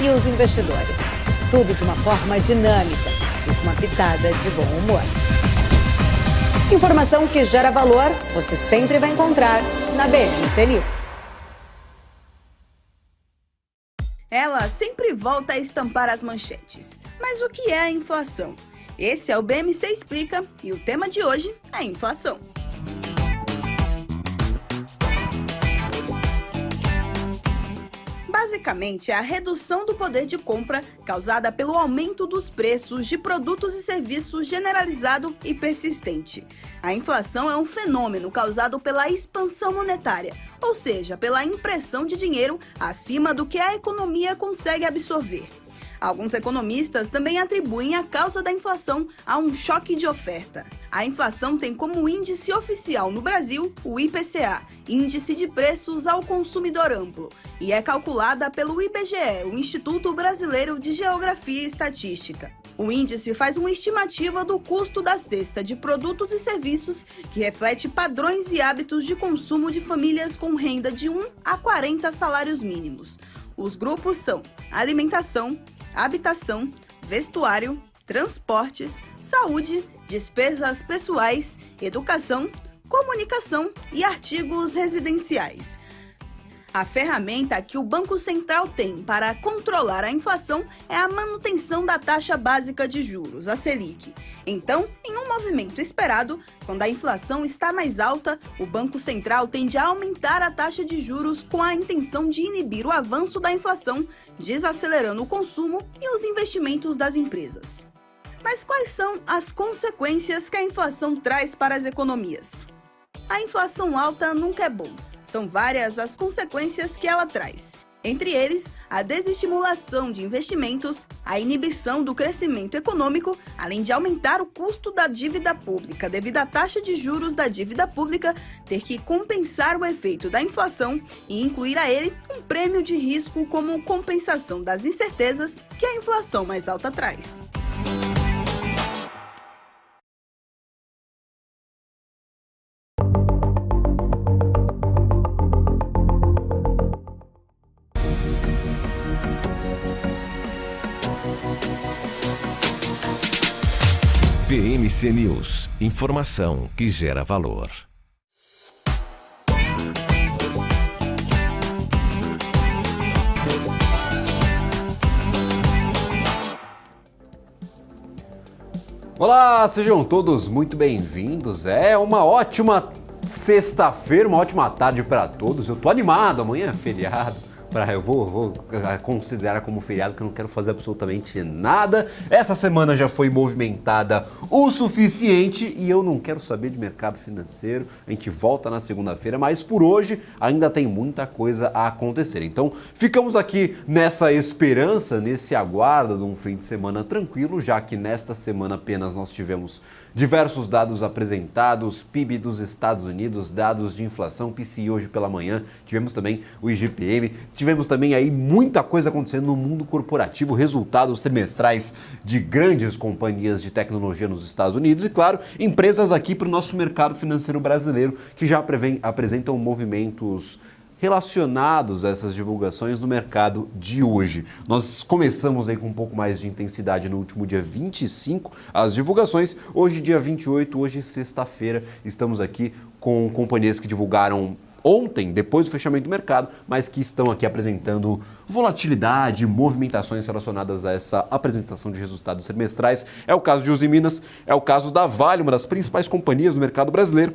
e os investidores. Tudo de uma forma dinâmica e com uma pitada de bom humor. Informação que gera valor, você sempre vai encontrar na BMC News. Ela sempre volta a estampar as manchetes. Mas o que é a inflação? Esse é o BMC Explica e o tema de hoje é a inflação. Basicamente, é a redução do poder de compra causada pelo aumento dos preços de produtos e serviços generalizado e persistente. A inflação é um fenômeno causado pela expansão monetária, ou seja, pela impressão de dinheiro acima do que a economia consegue absorver. Alguns economistas também atribuem a causa da inflação a um choque de oferta. A inflação tem como índice oficial no Brasil o IPCA, Índice de Preços ao Consumidor Amplo, e é calculada pelo IBGE, o Instituto Brasileiro de Geografia e Estatística. O índice faz uma estimativa do custo da cesta de produtos e serviços que reflete padrões e hábitos de consumo de famílias com renda de 1 a 40 salários mínimos. Os grupos são alimentação, habitação, vestuário, transportes, saúde, despesas pessoais, educação, comunicação e artigos residenciais. A ferramenta que o Banco Central tem para controlar a inflação é a manutenção da taxa básica de juros, a Selic. Então, em um movimento esperado, quando a inflação está mais alta, o Banco Central tende a aumentar a taxa de juros com a intenção de inibir o avanço da inflação, desacelerando o consumo e os investimentos das empresas. Mas quais são as consequências que a inflação traz para as economias? A inflação alta nunca é bom. São várias as consequências que ela traz. Entre eles, a desestimulação de investimentos, a inibição do crescimento econômico, além de aumentar o custo da dívida pública devido à taxa de juros da dívida pública ter que compensar o efeito da inflação e incluir a ele um prêmio de risco como compensação das incertezas que a inflação mais alta traz. BMC News, informação que gera valor. Olá, sejam todos muito bem-vindos. É uma ótima sexta-feira, uma ótima tarde para todos. Eu tô animado, amanhã é feriado. Eu vou considerar como feriado que eu não quero fazer absolutamente nada. Essa semana já foi movimentada o suficiente e eu não quero saber de mercado financeiro. A gente volta na segunda-feira, mas por hoje ainda tem muita coisa a acontecer. Então ficamos aqui nessa esperança, nesse aguardo de um fim de semana tranquilo, já que nesta semana apenas nós tivemos diversos dados apresentados, PIB dos Estados Unidos, dados de inflação, PCI hoje pela manhã, tivemos também o IGPM, tivemos também aí muita coisa acontecendo no mundo corporativo, resultados trimestrais de grandes companhias de tecnologia nos Estados Unidos e, claro, empresas aqui para o nosso mercado financeiro brasileiro que já apresentam movimentos relacionados a essas divulgações no mercado de hoje. Nós começamos aí com um pouco mais de intensidade no último dia 25, as divulgações. Hoje, dia 28, hoje sexta-feira, estamos aqui com companhias que divulgaram ontem, depois do fechamento do mercado, mas que estão aqui apresentando volatilidade, movimentações relacionadas a essa apresentação de resultados trimestrais. É o caso de Usiminas, é o caso da Vale, uma das principais companhias do mercado brasileiro.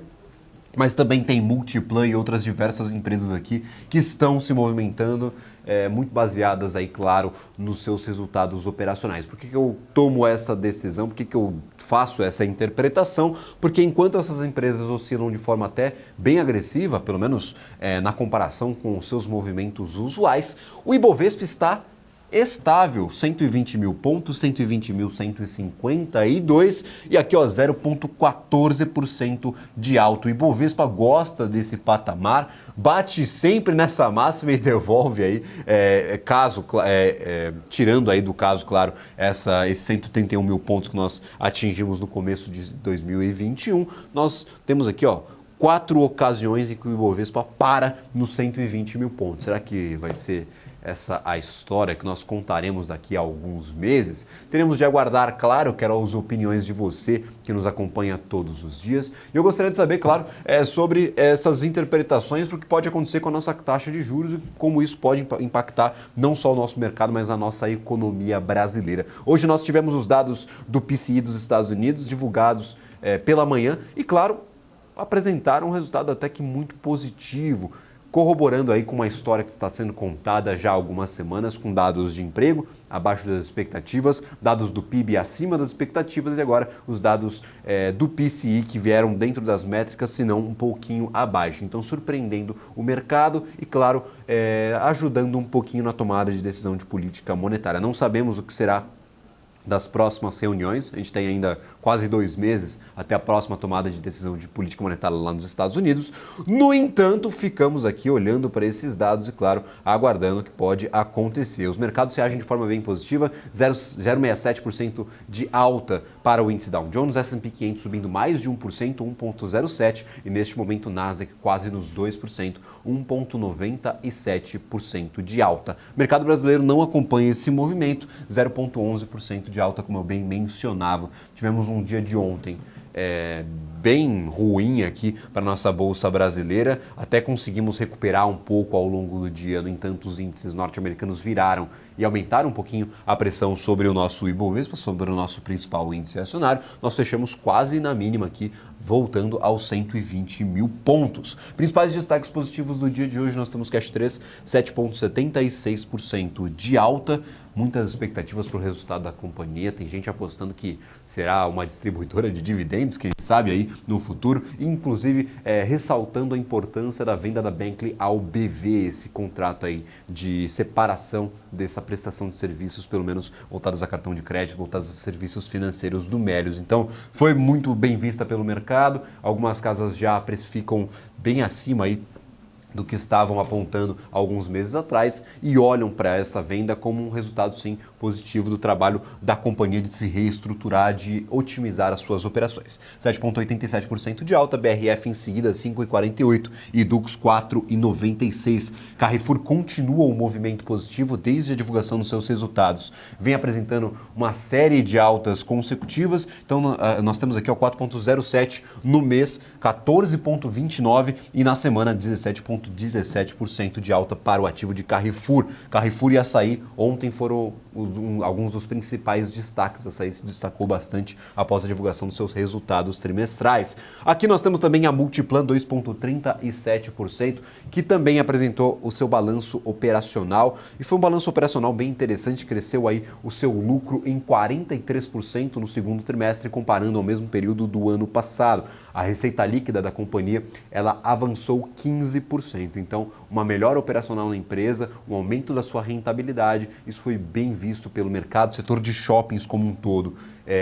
Mas também tem Multiplan e outras diversas empresas aqui que estão se movimentando, muito baseadas aí, claro, nos seus resultados operacionais. Por que eu tomo essa decisão? Por que eu faço essa interpretação? Porque enquanto essas empresas oscilam de forma até bem agressiva, pelo menos na comparação com os seus movimentos usuais, o Ibovespa está estável, 120 mil pontos, 120.152 e aqui ó 0,14% de alto. O Ibovespa gosta desse patamar, bate sempre nessa máxima e devolve aí, tirando aí do caso, claro, esses 131 mil pontos que nós atingimos no começo de 2021, nós temos aqui ó 4 ocasiões em que o Ibovespa para nos 120 mil pontos. Será que vai ser a história que nós contaremos daqui a alguns meses. Teremos de aguardar, claro, que eram as opiniões de você que nos acompanha todos os dias. E eu gostaria de saber, claro, sobre essas interpretações do que pode acontecer com a nossa taxa de juros e como isso pode impactar não só o nosso mercado, mas a nossa economia brasileira. Hoje nós tivemos os dados do PCI dos Estados Unidos divulgados pela manhã e, claro, apresentaram um resultado até que muito positivo, corroborando aí com uma história que está sendo contada já há algumas semanas, com dados de emprego abaixo das expectativas, dados do PIB acima das expectativas e agora os dados do PCI que vieram dentro das métricas, se não um pouquinho abaixo. Então, surpreendendo o mercado e, claro, ajudando um pouquinho na tomada de decisão de política monetária. Não sabemos o que será das próximas reuniões. A gente tem ainda quase 2 meses até a próxima tomada de decisão de política monetária lá nos Estados Unidos. No entanto, ficamos aqui olhando para esses dados e, claro, aguardando o que pode acontecer. Os mercados reagem de forma bem positiva, 0,67% de alta para o índice Dow Jones, S&P 500 subindo mais de 1%, 1,07%, e neste momento o Nasdaq quase nos 2%, 1,97% de alta. O mercado brasileiro não acompanha esse movimento, 0,11% de alta, como eu bem mencionava. Tivemos um dia de ontem bem ruim aqui para a nossa Bolsa Brasileira, até conseguimos recuperar um pouco ao longo do dia, no entanto os índices norte-americanos viraram e aumentaram um pouquinho a pressão sobre o nosso Ibovespa, sobre o nosso principal índice acionário. Nós fechamos quase na mínima aqui, voltando aos 120 mil pontos. Principais destaques positivos do dia de hoje, nós temos Cash 3, 7,76% de alta, muitas expectativas para o resultado da companhia, tem gente apostando que será uma distribuidora de dividendos, quem sabe aí no futuro, inclusive ressaltando a importância da venda da Bentley ao BV, esse contrato aí de separação dessa prestação de serviços, pelo menos voltados a cartão de crédito, voltados a serviços financeiros do Melius. Então, foi muito bem vista pelo mercado, algumas casas já precificam bem acima aí do que estavam apontando alguns meses atrás e olham para essa venda como um resultado, sim, positivo do trabalho da companhia de se reestruturar, de otimizar as suas operações. 7,87% de alta, BRF em seguida 5,48% e Dux 4,96%. Carrefour continua o movimento positivo desde a divulgação dos seus resultados. Vem apresentando uma série de altas consecutivas, então nós temos aqui 4,07% no mês, 14,29% e na semana 17,17% de alta para o ativo de Carrefour. Carrefour e Açaí ontem foram alguns dos principais destaques. Açaí se destacou bastante após a divulgação dos seus resultados trimestrais. Aqui nós temos também a Multiplan, 2,37%, que também apresentou o seu balanço operacional e foi um balanço operacional bem interessante, cresceu aí o seu lucro em 43% no segundo trimestre, comparando ao mesmo período do ano passado. A receita líquida da companhia, ela avançou 15%. Então, uma melhora operacional na empresa, um aumento da sua rentabilidade, isso foi bem visto pelo mercado, setor de shoppings como um todo.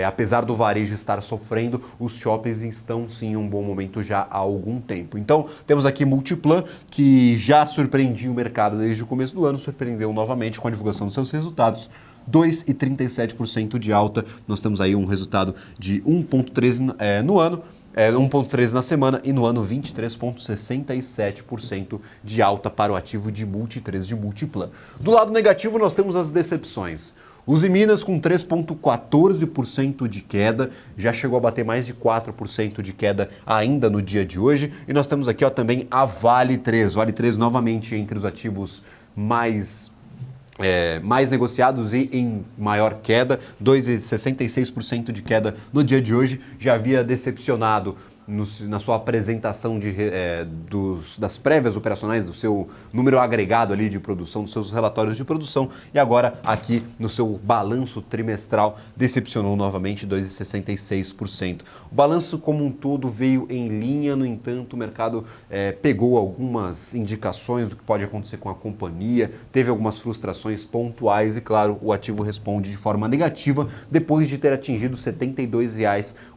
Apesar do varejo estar sofrendo, os shoppings estão sim em um bom momento já há algum tempo. Então, temos aqui Multiplan, que já surpreendia o mercado desde o começo do ano, surpreendeu novamente com a divulgação dos seus resultados. 2,37% de alta, nós temos aí um resultado de 1,13% no ano, 1,13% na semana e no ano 23,67% de alta para o ativo de Multi3 de Multiplan. Do lado negativo nós temos as decepções. Usiminas com 3,14% de queda, já chegou a bater mais de 4% de queda ainda no dia de hoje. E nós temos aqui também a Vale 3. Vale 3 novamente entre os ativos mais negociados e em maior queda, 2,66% de queda no dia de hoje, já havia decepcionado na sua apresentação das prévias operacionais, do seu número agregado ali de produção, dos seus relatórios de produção, e agora aqui no seu balanço trimestral decepcionou novamente 2,66%. O balanço como um todo veio em linha, no entanto o mercado pegou algumas indicações do que pode acontecer com a companhia, teve algumas frustrações pontuais e claro, o ativo responde de forma negativa depois de ter atingido R$ 72,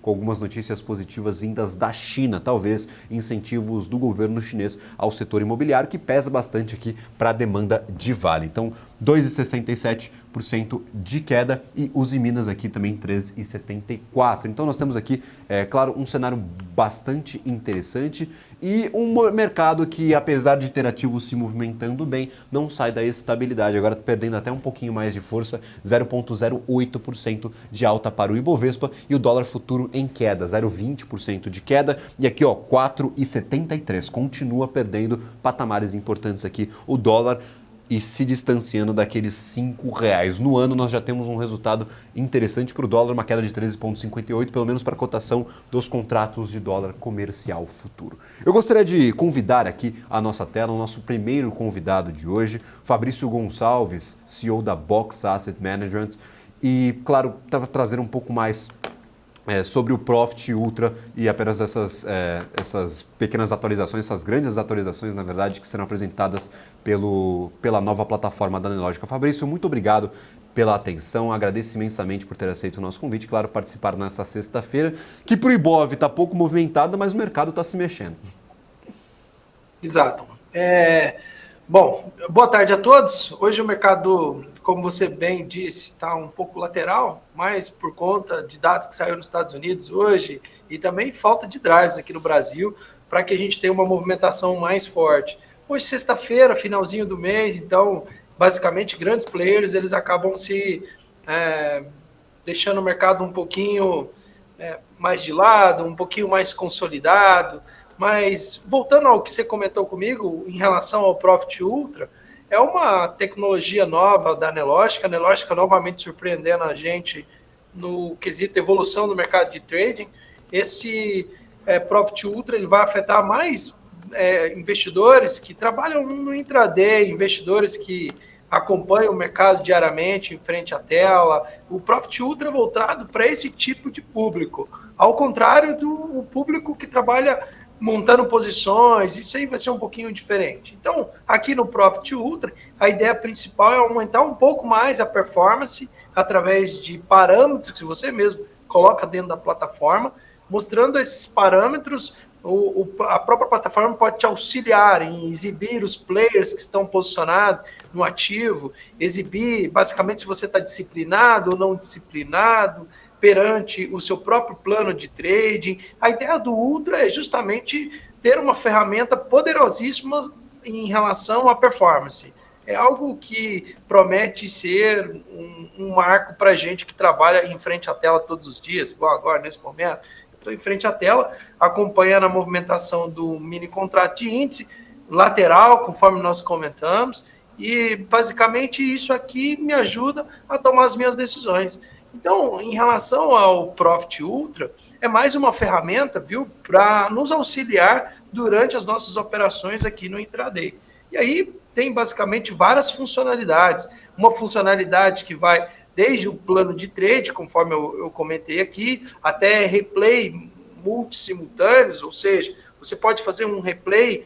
com algumas notícias positivas vindas da China, talvez incentivos do governo chinês ao setor imobiliário, que pesa bastante aqui para a demanda de Vale. Então, 2,67% de queda e Usiminas aqui também 3,74%. Então, nós temos aqui, claro, um cenário bastante interessante e um mercado que, apesar de ter ativos se movimentando bem, não sai da estabilidade. Agora perdendo até um pouquinho mais de força, 0,08% de alta para o Ibovespa e o dólar futuro em queda, 0,20% de queda. E aqui, ó, 4,73. Continua perdendo patamares importantes aqui o dólar e se distanciando daqueles R$5. No ano nós já temos um resultado interessante para o dólar, uma queda de 13,58, pelo menos para a cotação dos contratos de dólar comercial futuro. Eu gostaria de convidar aqui à nossa tela o nosso primeiro convidado de hoje, Fabrício Gonçalves, CEO da Box Asset Management, e, claro, para trazer um pouco mais sobre o Profit Ultra e apenas essas pequenas atualizações, essas grandes atualizações, na verdade, que serão apresentadas pela nova plataforma da Nelogica. Fabrício, muito obrigado pela atenção, agradeço imensamente por ter aceito o nosso convite, claro, participar nessa sexta-feira, que para o Ibov está pouco movimentada, mas o mercado está se mexendo. Exato. Bom, boa tarde a todos. Hoje o mercado, como você bem disse, está um pouco lateral, mas por conta de dados que saíram nos Estados Unidos hoje e também falta de drives aqui no Brasil para que a gente tenha uma movimentação mais forte. Hoje, sexta-feira, finalzinho do mês, então, basicamente, grandes players, eles acabam se deixando o mercado um pouquinho mais de lado, um pouquinho mais consolidado. Mas, voltando ao que você comentou comigo, em relação ao Profit Ultra, é uma tecnologia nova da Nelogica. A Nelogica novamente surpreendendo a gente no quesito evolução do mercado de trading. Esse Profit Ultra ele vai afetar mais investidores que trabalham no intraday, investidores que acompanham o mercado diariamente em frente à tela. O Profit Ultra é voltado para esse tipo de público, ao contrário do público que trabalha montando posições. Isso aí vai ser um pouquinho diferente. Então, aqui no Profit Ultra, a ideia principal é aumentar um pouco mais a performance através de parâmetros que você mesmo coloca dentro da plataforma, mostrando esses parâmetros. A própria plataforma pode te auxiliar em exibir os players que estão posicionados no ativo, exibir basicamente se você está disciplinado ou não disciplinado perante o seu próprio plano de trading. A ideia do Ultra é justamente ter uma ferramenta poderosíssima em relação à performance. É algo que promete ser um marco para a gente que trabalha em frente à tela todos os dias, igual agora, nesse momento. Estou em frente à tela, acompanhando a movimentação do mini contrato de índice lateral, conforme nós comentamos, e basicamente isso aqui me ajuda a tomar as minhas decisões. Então, em relação ao Profit Ultra, é mais uma ferramenta, viu, para nos auxiliar durante as nossas operações aqui no intraday. E aí tem basicamente várias funcionalidades. Uma funcionalidade que vai desde o plano de trade, conforme eu comentei aqui, até replay multissimultâneos, ou seja, você pode fazer um replay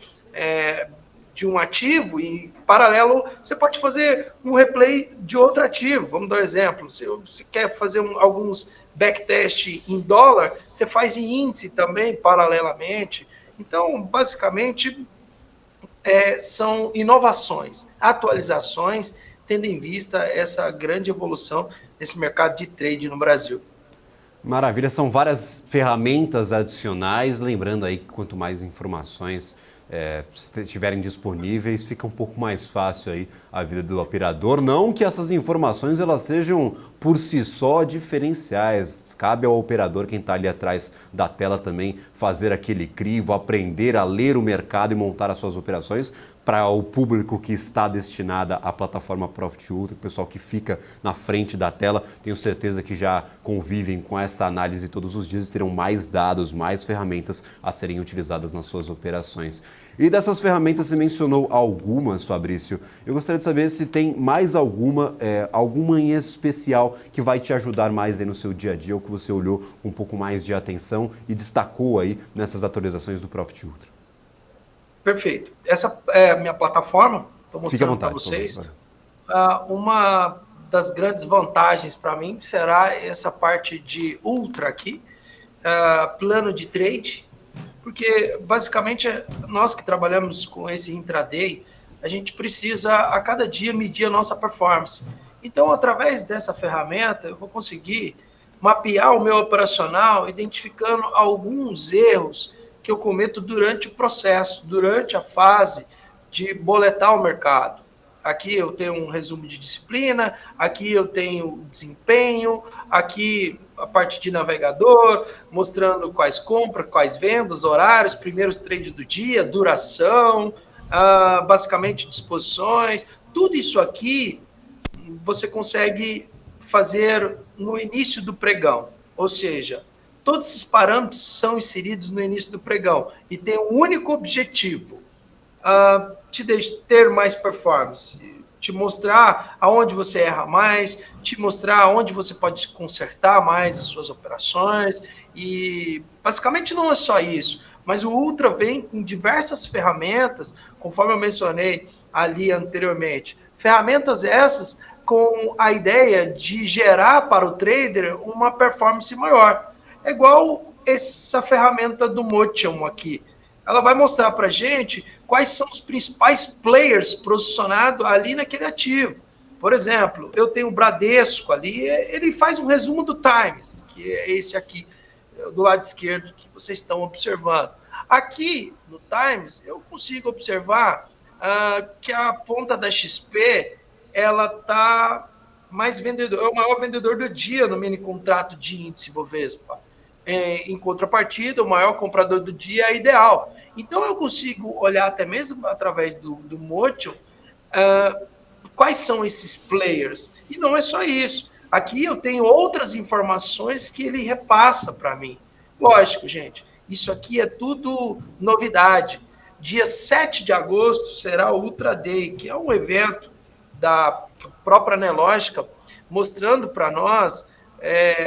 de um ativo e, em paralelo, você pode fazer um replay de outro ativo. Vamos dar um exemplo. Se você quer fazer alguns backtest em dólar, você faz em índice também, paralelamente. Então, basicamente, são inovações, atualizações, tendo em vista essa grande evolução nesse mercado de trade no Brasil. Maravilha, são várias ferramentas adicionais. Lembrando aí que quanto mais informações estiverem disponíveis, fica um pouco mais fácil aí a vida do operador. Não que essas informações elas sejam por si só diferenciais. Cabe ao operador, quem está ali atrás da tela também, fazer aquele crivo, aprender a ler o mercado e montar as suas operações. Para o público que está destinada à plataforma Profit Ultra, o pessoal que fica na frente da tela, tenho certeza que já convivem com essa análise todos os dias e terão mais dados, mais ferramentas a serem utilizadas nas suas operações. E dessas ferramentas, você mencionou algumas, Fabrício. Eu gostaria de saber se tem mais alguma em especial que vai te ajudar mais aí no seu dia a dia, ou que você olhou com um pouco mais de atenção e destacou aí nessas atualizações do Profit Ultra. Perfeito. Essa é a minha plataforma, estou mostrando para vocês. Uma das grandes vantagens para mim será essa parte de Ultra aqui, plano de trade, porque basicamente nós que trabalhamos com esse intraday, a gente precisa a cada dia medir a nossa performance. Então, através dessa ferramenta, eu vou conseguir mapear o meu operacional, identificando alguns erros que eu cometo durante o processo, durante a fase de boletar o mercado. Aqui eu tenho um resumo de disciplina, aqui eu tenho desempenho, aqui a parte de navegador, mostrando quais compras, quais vendas, horários, primeiros trades do dia, duração, basicamente disposições. Tudo isso aqui você consegue fazer no início do pregão, ou seja, todos esses parâmetros são inseridos no início do pregão e tem um único objetivo, ter mais performance, te mostrar aonde você erra mais, te mostrar aonde você pode consertar mais as suas operações. E basicamente não é só isso, mas o Ultra vem com diversas ferramentas, conforme eu mencionei ali anteriormente. Ferramentas essas com a ideia de gerar para o trader uma performance maior. É igual essa ferramenta do Motion aqui. Ela vai mostrar para a gente quais são os principais players posicionados ali naquele ativo. Por exemplo, eu tenho o Bradesco ali, ele faz um resumo do Times, que é esse aqui, do lado esquerdo, que vocês estão observando. Aqui, no Times, eu consigo observar que a ponta da XP, ela está mais vendedor, é o maior vendedor do dia no mini contrato de índice Bovespa. Em contrapartida, o maior comprador do dia é a Ideal. Então, eu consigo olhar até mesmo através do Motion quais são esses players. E não é só isso. Aqui eu tenho outras informações que ele repassa para mim. Lógico, gente, isso aqui é tudo novidade. Dia 7 de agosto será o Ultra Day, que é um evento da própria Nelogica, mostrando para nós,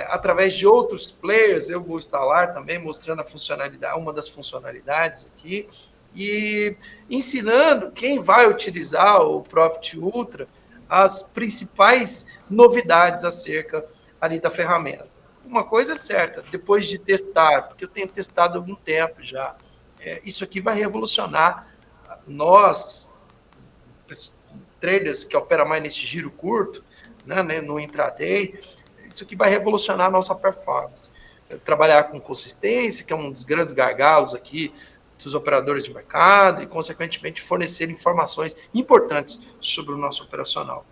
através de outros players, eu vou instalar também, mostrando a funcionalidade, uma das funcionalidades aqui, e ensinando quem vai utilizar o Profit Ultra, as principais novidades acerca ali da ferramenta. Uma coisa é certa, depois de testar, porque eu tenho testado há algum tempo já, isso aqui vai revolucionar nós, traders que operam mais nesse giro curto, né, no intraday. Isso aqui vai revolucionar a nossa performance. Trabalhar com consistência, que é um dos grandes gargalos aqui dos operadores de mercado, e, consequentemente, fornecer informações importantes sobre o nosso operacional.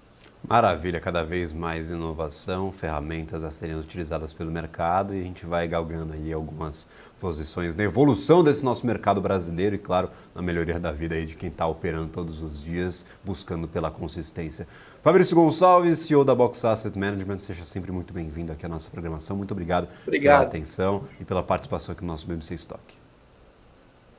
Maravilha, cada vez mais inovação, ferramentas a serem utilizadas pelo mercado, e a gente vai galgando aí algumas posições na evolução desse nosso mercado brasileiro e, claro, na melhoria da vida aí de quem está operando todos os dias, buscando pela consistência. Fabrício Gonçalves, CEO da Box Asset Management, seja sempre muito bem-vindo aqui à nossa programação. Muito obrigado pela atenção e pela participação aqui no nosso BMC Stock.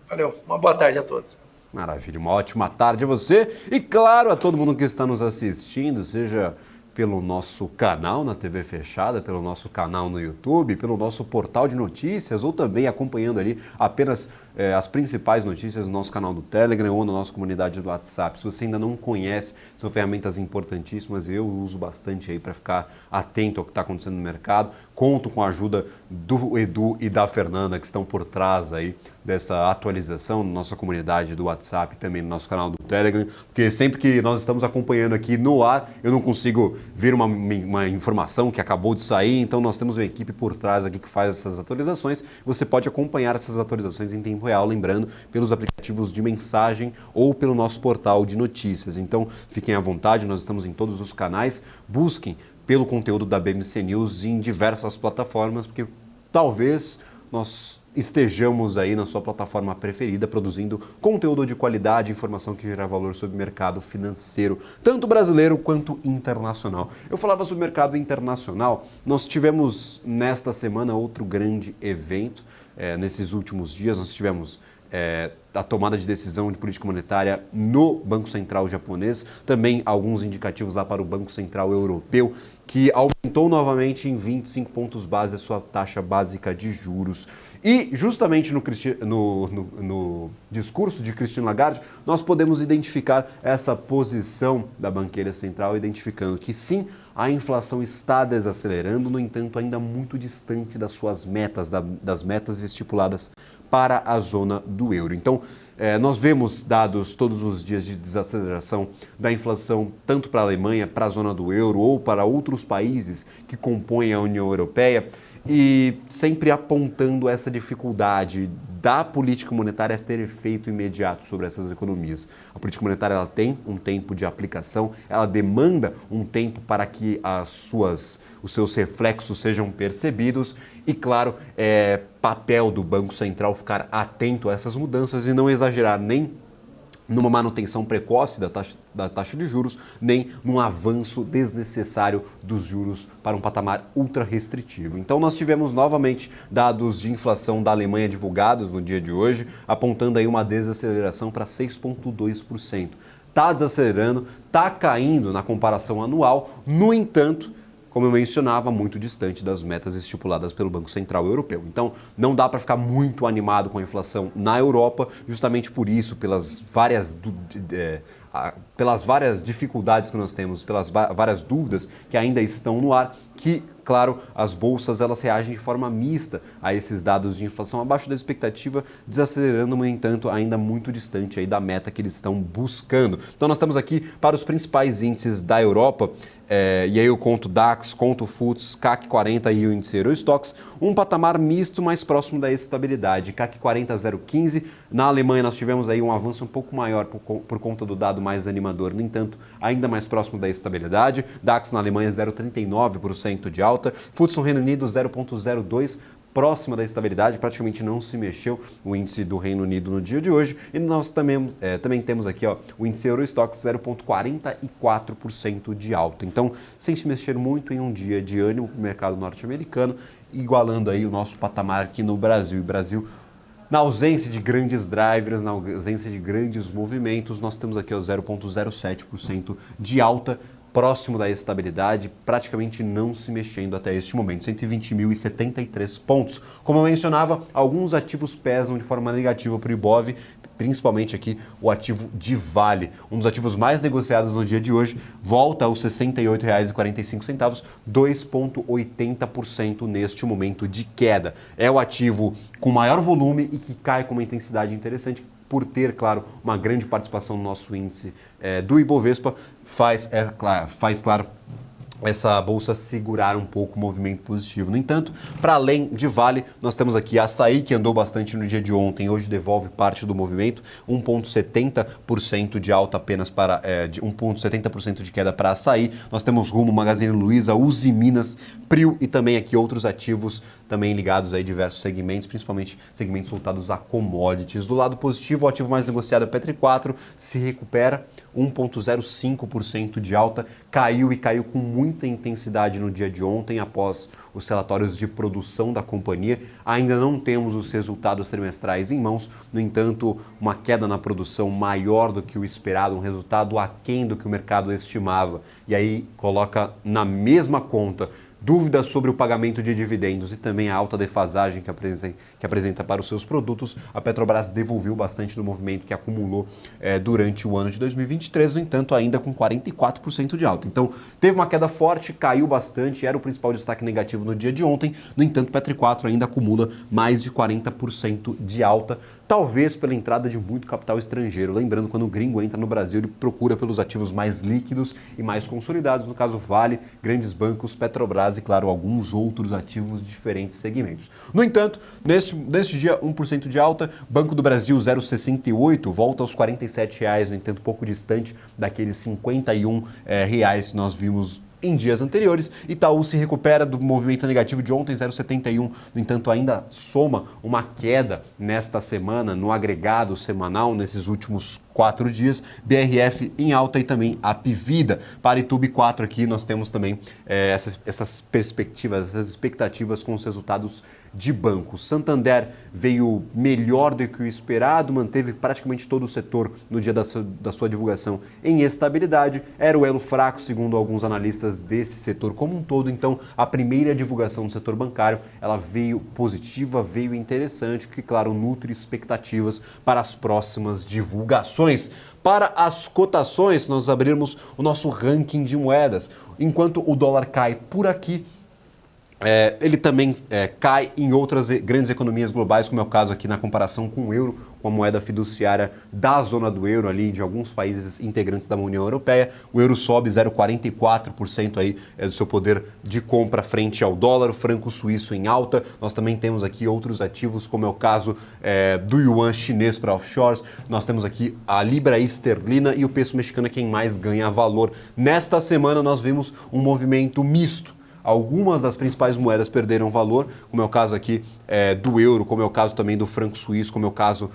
Valeu, uma boa tarde a todos. Maravilha, uma ótima tarde a você e, claro, a todo mundo que está nos assistindo, seja pelo nosso canal na TV fechada, pelo nosso canal no YouTube, pelo nosso portal de notícias ou também acompanhando ali apenas as principais notícias no nosso canal do Telegram ou na nossa comunidade do WhatsApp. Se você ainda não conhece, são ferramentas importantíssimas, eu uso bastante aí para ficar atento ao que está acontecendo no mercado. Conto com a ajuda do Edu e da Fernanda, que estão por trás aí dessa atualização na nossa comunidade do WhatsApp e também no nosso canal do Telegram, porque sempre que nós estamos acompanhando aqui no ar, eu não consigo ver uma informação que acabou de sair, então nós temos uma equipe por trás aqui que faz essas atualizações. Você pode acompanhar essas atualizações em tempo real, lembrando, pelos aplicativos de mensagem ou pelo nosso portal de notícias. Então, fiquem à vontade, nós estamos em todos os canais, busquem pelo conteúdo da BMC News em diversas plataformas, porque talvez nós estejamos aí na sua plataforma preferida produzindo conteúdo de qualidade, informação que gera valor sobre o mercado financeiro, tanto brasileiro quanto internacional. Eu falava sobre o mercado internacional, nós tivemos nesta semana outro grande evento. Nesses últimos dias nós tivemos a tomada de decisão de política monetária no Banco Central japonês, também alguns indicativos lá para o Banco Central Europeu, que aumentou novamente em 25 pontos base a sua taxa básica de juros. E justamente no discurso de Christine Lagarde, nós podemos identificar essa posição da banqueira central, identificando que sim, a inflação está desacelerando, no entanto, ainda muito distante das suas metas, das metas estipuladas para a zona do euro. Então, nós vemos dados todos os dias de desaceleração da inflação, tanto para a Alemanha, para a zona do euro ou para outros países que compõem a União Europeia, e sempre apontando essa dificuldade da política monetária ter efeito imediato sobre essas economias. A política monetária ela tem um tempo de aplicação, ela demanda um tempo para que os seus reflexos sejam percebidos e, claro, é papel do Banco Central ficar atento a essas mudanças e não exagerar nem numa manutenção precoce da taxa de juros, nem num avanço desnecessário dos juros para um patamar ultra restritivo. Então nós tivemos novamente dados de inflação da Alemanha divulgados no dia de hoje, apontando aí uma desaceleração para 6,2%. Está desacelerando, está caindo na comparação anual, no entanto, como eu mencionava, muito distante das metas estipuladas pelo Banco Central Europeu. Então, não dá para ficar muito animado com a inflação na Europa, justamente por isso, pelas várias dificuldades que nós temos, pelas várias dúvidas que ainda estão no ar, que, claro, as bolsas elas reagem de forma mista a esses dados de inflação abaixo da expectativa, desacelerando, no entanto, ainda muito distante aí da meta que eles estão buscando. Então, nós estamos aqui para os principais índices da Europa, e aí eu conto DAX, conto FTSE, CAC 40 e o índice Eurostoxx, um patamar misto mais próximo da estabilidade. CAC 40 0,15, na Alemanha nós tivemos aí um avanço um pouco maior por conta do dado mais animador, no entanto, ainda mais próximo da estabilidade. DAX na Alemanha 0,39% de alta, FTSE no Reino Unido 0,02%, próxima da estabilidade, praticamente não se mexeu o índice do Reino Unido no dia de hoje. E nós também temos aqui o índice Eurostoxx 0,44% de alta. Então, sem se mexer muito em um dia de ânimo para o mercado norte-americano, igualando aí o nosso patamar aqui no Brasil. E Brasil, na ausência de grandes drivers, na ausência de grandes movimentos, nós temos aqui 0,07% de alta, próximo da estabilidade, praticamente não se mexendo até este momento, 120.073 pontos. Como eu mencionava, alguns ativos pesam de forma negativa para o Ibov, principalmente aqui o ativo de Vale, um dos ativos mais negociados no dia de hoje, volta aos R$ 68,45, 2,80% neste momento de queda. É o ativo com maior volume e que cai com uma intensidade interessante, por ter, claro, uma grande participação no nosso índice do Ibovespa, faz claro, essa bolsa segurar um pouco o movimento positivo. No entanto, para além de Vale, nós temos aqui a Açaí, que andou bastante no dia de ontem, hoje devolve parte do movimento, 1,70% de alta apenas para, 1,70% de queda para Açaí. Nós temos Rumo, Magazine Luiza, Uzi Minas, Prio e também aqui outros ativos também ligados a diversos segmentos, principalmente segmentos voltados a commodities. Do lado positivo, o ativo mais negociado é Petri 4, se recupera, 1,05% de alta, caiu com muita intensidade no dia de ontem após os relatórios de produção da companhia. Ainda não temos os resultados trimestrais em mãos, no entanto, uma queda na produção maior do que o esperado, um resultado aquém do que o mercado estimava. E aí coloca na mesma conta dúvidas sobre o pagamento de dividendos e também a alta defasagem que apresenta para os seus produtos. A Petrobras devolveu bastante do movimento que acumulou durante o ano de 2023, no entanto, ainda com 44% de alta. Então, teve uma queda forte, caiu bastante, era o principal destaque negativo no dia de ontem. No entanto, Petri 4 ainda acumula mais de 40% de alta, talvez pela entrada de muito capital estrangeiro. Lembrando, quando o gringo entra no Brasil, ele procura pelos ativos mais líquidos e mais consolidados, no caso Vale, grandes bancos, Petrobras e, claro, alguns outros ativos de diferentes segmentos. No entanto, neste dia, 1% de alta, Banco do Brasil 0,68, volta aos R$ 47,00, no entanto, pouco distante daqueles R$ 51 reais que nós vimos em dias anteriores. Itaú se recupera do movimento negativo de ontem, 0,71, no entanto ainda soma uma queda nesta semana, no agregado semanal, nesses últimos 4 dias, BRF em alta e também Apvida. Para Itube 4 aqui nós temos também essas perspectivas, essas expectativas com os resultados de banco. Santander veio melhor do que o esperado, manteve praticamente todo o setor no dia da sua divulgação em estabilidade, era o elo fraco, segundo alguns analistas desse setor como um todo. Então, a primeira divulgação do setor bancário, ela veio positiva, veio interessante, que, claro, nutre expectativas para as próximas divulgações. Para as cotações, nós abrirmos o nosso ranking de moedas. Enquanto o dólar cai por aqui, Ele também cai em outras grandes economias globais, como é o caso aqui na comparação com o euro, com a moeda fiduciária da zona do euro, ali de alguns países integrantes da União Europeia. O euro sobe 0,44% aí do seu poder de compra frente ao dólar, o franco suíço em alta. Nós também temos aqui outros ativos, como é o caso do yuan chinês para offshores. Nós temos aqui a libra esterlina e o peso mexicano é quem mais ganha valor. Nesta semana nós vimos um movimento misto. Algumas das principais moedas perderam valor, como é o caso aqui do euro, como é o caso também do franco suíço, como é o caso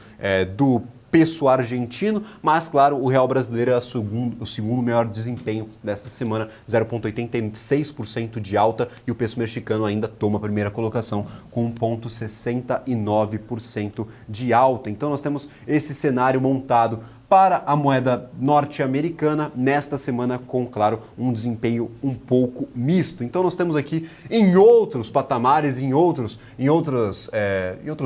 do peso argentino, mas, claro, o real brasileiro é o segundo maior desempenho desta semana, 0,86% de alta, e o peso mexicano ainda toma a primeira colocação com 1,69% de alta. Então nós temos esse cenário montado para a moeda norte-americana nesta semana com, claro, um desempenho um pouco misto. Então nós temos aqui em outros patamares, em outros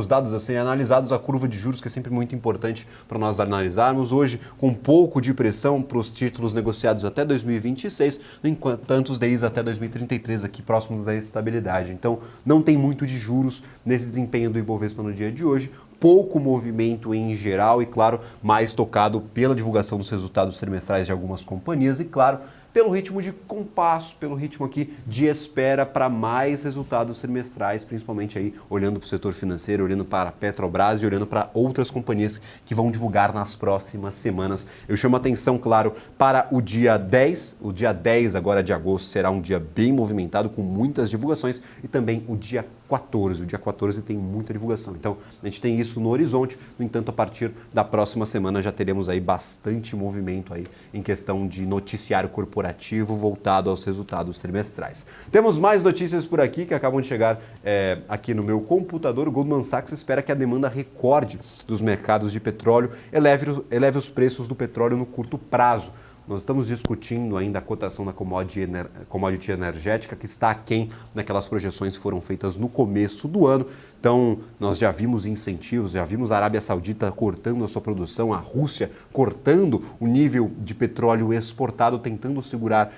dados a serem analisados, a curva de juros, que é sempre muito importante para nós analisarmos. Hoje, com um pouco de pressão para os títulos negociados até 2026, enquanto os DIs até 2033 aqui próximos da estabilidade. Então não tem muito de juros nesse desempenho do Ibovespa no dia de hoje. Pouco movimento em geral e, claro, mais tocado pela divulgação dos resultados trimestrais de algumas companhias e, claro, pelo ritmo de compasso, pelo ritmo aqui de espera para mais resultados trimestrais, principalmente aí olhando para o setor financeiro, olhando para a Petrobras e olhando para outras companhias que vão divulgar nas próximas semanas. Eu chamo a atenção, claro, para o dia 10. O dia 10 agora de agosto será um dia bem movimentado, com muitas divulgações, e também o dia 14. O dia 14 tem muita divulgação. Então, a gente tem isso no horizonte. No entanto, a partir da próxima semana já teremos aí bastante movimento aí em questão de noticiário corporativo voltado aos resultados trimestrais. Temos mais notícias por aqui que acabam de chegar aqui no meu computador. O Goldman Sachs espera que a demanda recorde dos mercados de petróleo eleve os preços do petróleo no curto prazo. Nós estamos discutindo ainda a cotação da commodity energética, que está aquém daquelas projeções que foram feitas no começo do ano. Então, nós já vimos incentivos, já vimos a Arábia Saudita cortando a sua produção, a Rússia cortando o nível de petróleo exportado, tentando segurar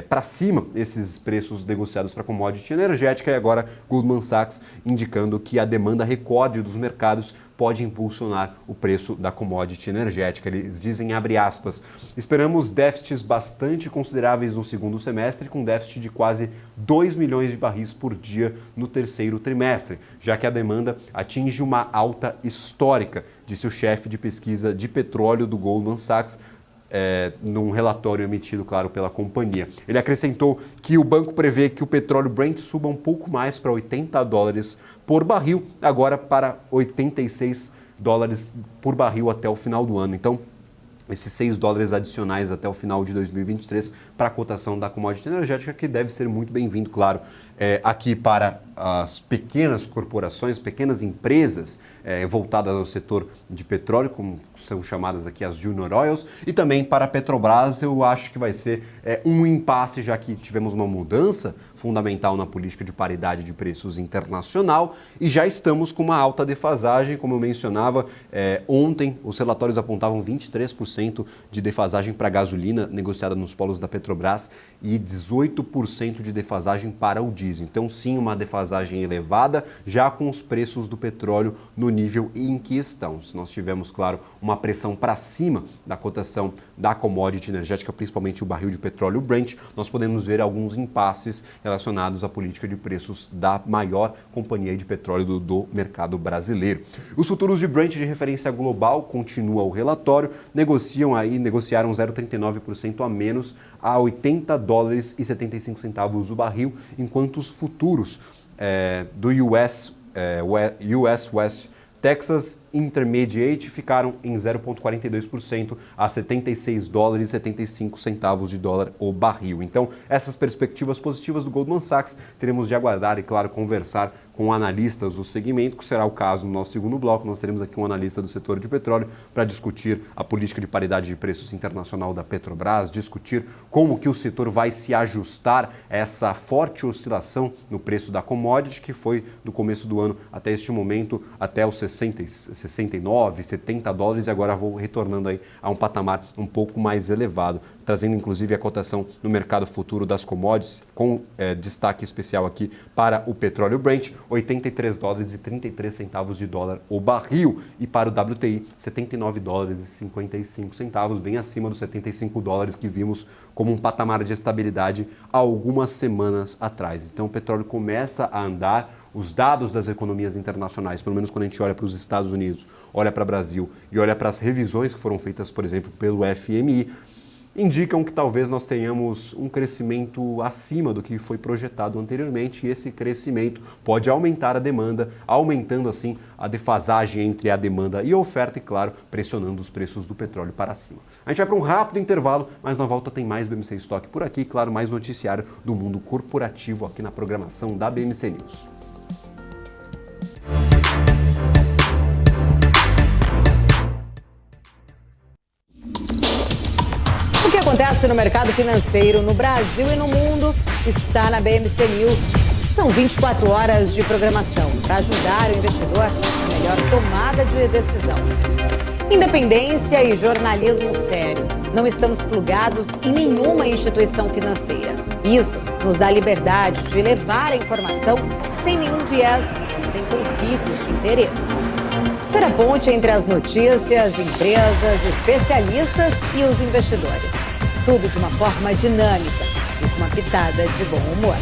para cima esses preços negociados para commodity energética. E agora, Goldman Sachs indicando que a demanda recorde dos mercados pode impulsionar o preço da commodity energética. Eles dizem, abre aspas, esperamos déficits bastante consideráveis no segundo semestre, com déficit de quase 2 milhões de barris por dia no terceiro trimestre, já que a demanda atinge uma alta histórica, disse o chefe de pesquisa de petróleo do Goldman Sachs, num relatório emitido, claro, pela companhia. Ele acrescentou que o banco prevê que o petróleo Brent suba um pouco mais para $80 por barril, agora para $86 por barril até o final do ano. Então, esses $6 adicionais até o final de 2023 para a cotação da commodity energética, que deve ser muito bem-vindo, claro, aqui para as pequenas corporações, pequenas empresas voltadas ao setor de petróleo, como são chamadas aqui as Junior Oils, e também para a Petrobras. Eu acho que vai ser um impasse, já que tivemos uma mudança fundamental na política de paridade de preços internacional e já estamos com uma alta defasagem, como eu mencionava, ontem os relatórios apontavam 23% de defasagem para a gasolina negociada nos polos da Petrobras e 18% de defasagem para o diesel. Então, sim, uma defasagem elevada, já com os preços do petróleo no nível em que estão. Se nós tivermos, claro, uma pressão para cima da cotação da commodity energética, principalmente o barril de petróleo Brent, nós podemos ver alguns impasses relacionados à política de preços da maior companhia de petróleo do mercado brasileiro. Os futuros de Brent de referência global, continua o relatório, negociaram 0,39% a menos a $80,75 o barril, enquanto os futuros do US West Texas Intermediate ficaram em 0,42% a $76,75 o barril. Então, essas perspectivas positivas do Goldman Sachs, teremos de aguardar e, claro, conversar com analistas do segmento, que será o caso no nosso segundo bloco. Nós teremos aqui um analista do setor de petróleo para discutir a política de paridade de preços internacional da Petrobras, discutir como que o setor vai se ajustar a essa forte oscilação no preço da commodity, que foi do começo do ano até este momento, até os 69, 70 dólares, e agora vou retornando aí a um patamar um pouco mais elevado, trazendo inclusive a cotação no mercado futuro das commodities, com destaque especial aqui para o petróleo Brent, 83 dólares e 33 centavos de dólar o barril, e para o WTI, 79 dólares e 55 centavos, bem acima dos 75 dólares que vimos como um patamar de estabilidade há algumas semanas atrás. Então o petróleo começa a andar. Os dados das economias internacionais, pelo menos quando a gente olha para os Estados Unidos, olha para o Brasil e olha para as revisões que foram feitas, por exemplo, pelo FMI, indicam que talvez nós tenhamos um crescimento acima do que foi projetado anteriormente, e esse crescimento pode aumentar a demanda, aumentando assim a defasagem entre a demanda e a oferta e, claro, pressionando os preços do petróleo para cima. A gente vai para um rápido intervalo, mas na volta tem mais BMC Stock por aqui, claro, mais noticiário do mundo corporativo aqui na programação da BMC News. O que acontece no mercado financeiro no Brasil e no mundo está na BMC News. São 24 horas de programação para ajudar o investidor na melhor tomada de decisão. Independência e jornalismo sério. Não estamos plugados em nenhuma instituição financeira. Isso nos dá liberdade de levar a informação sem nenhum viés e sem conflitos de interesse. Ser a ponte entre as notícias, empresas, especialistas e os investidores. Tudo de uma forma dinâmica e com uma pitada de bom humor.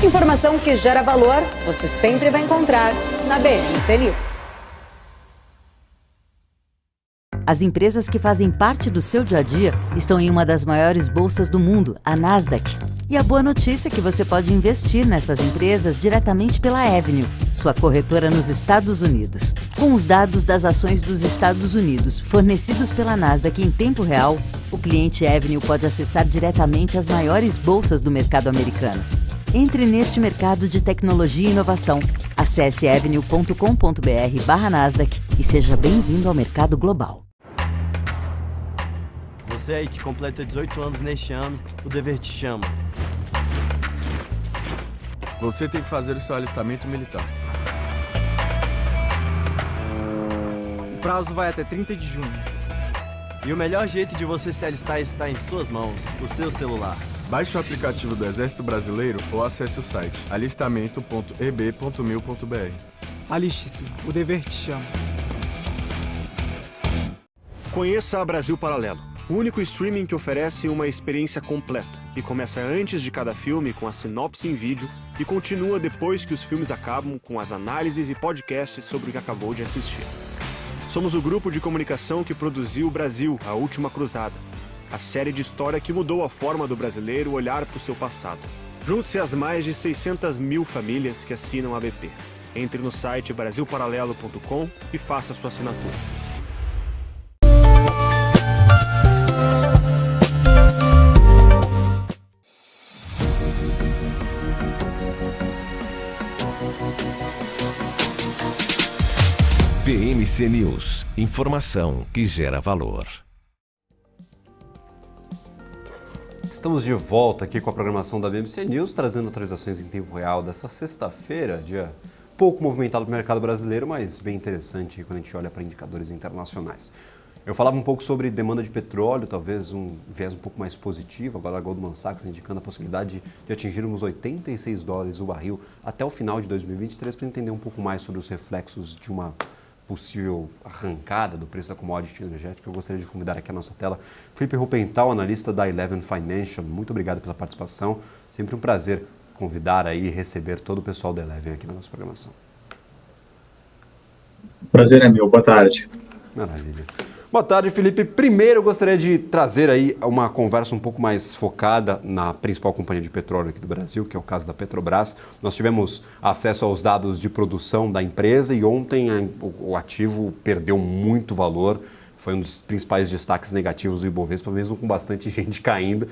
Informação que gera valor, você sempre vai encontrar na BMC News. As empresas que fazem parte do seu dia a dia estão em uma das maiores bolsas do mundo, a Nasdaq. E a boa notícia é que você pode investir nessas empresas diretamente pela Avenue, sua corretora nos Estados Unidos. Com os dados das ações dos Estados Unidos fornecidos pela Nasdaq em tempo real, o cliente Avenue pode acessar diretamente as maiores bolsas do mercado americano. Entre neste mercado de tecnologia e inovação. Acesse avenue.com.br/Nasdaq e seja bem-vindo ao mercado global. Você aí que completa 18 anos neste ano, o dever te chama. Você tem que fazer o seu alistamento militar. O prazo vai até 30 de junho. E o melhor jeito de você se alistar está em suas mãos, o seu celular. Baixe o aplicativo do Exército Brasileiro ou acesse o site alistamento.eb.mil.br. Aliste-se, o dever te chama. Conheça a Brasil Paralelo, o único streaming que oferece uma experiência completa, que começa antes de cada filme com a sinopse em vídeo e continua depois que os filmes acabam com as análises e podcasts sobre o que acabou de assistir. Somos o grupo de comunicação que produziu Brasil, A Última Cruzada, a série de história que mudou a forma do brasileiro olhar para o seu passado. Junte-se às mais de 600 mil famílias que assinam a BP. Entre no site brasilparalelo.com e faça sua assinatura. BMC News, informação que gera valor. Estamos de volta aqui com a programação da BMC News, trazendo atualizações em tempo real dessa sexta-feira, dia pouco movimentado para o mercado brasileiro, mas bem interessante quando a gente olha para indicadores internacionais. Eu falava um pouco sobre demanda de petróleo, talvez um viés um pouco mais positivo, agora a Goldman Sachs indicando a possibilidade de atingirmos 86 dólares o barril até o final de 2023, para entender um pouco mais sobre os reflexos de uma possível arrancada do preço da commodity energética. Eu gostaria de convidar aqui a nossa tela Felipe Rupental, analista da Eleven Financial. Muito obrigado pela participação. Sempre um prazer convidar aí e receber todo o pessoal da Eleven aqui na nossa programação. Prazer é meu. Boa tarde. Maravilha. Boa tarde, Felipe. Primeiro, eu gostaria de trazer aí uma conversa um pouco mais focada na principal companhia de petróleo aqui do Brasil, que é o caso da Petrobras. Nós tivemos acesso aos dados de produção da empresa e ontem o ativo perdeu muito valor foi um dos principais destaques negativos do Ibovespa, mesmo com bastante gente caindo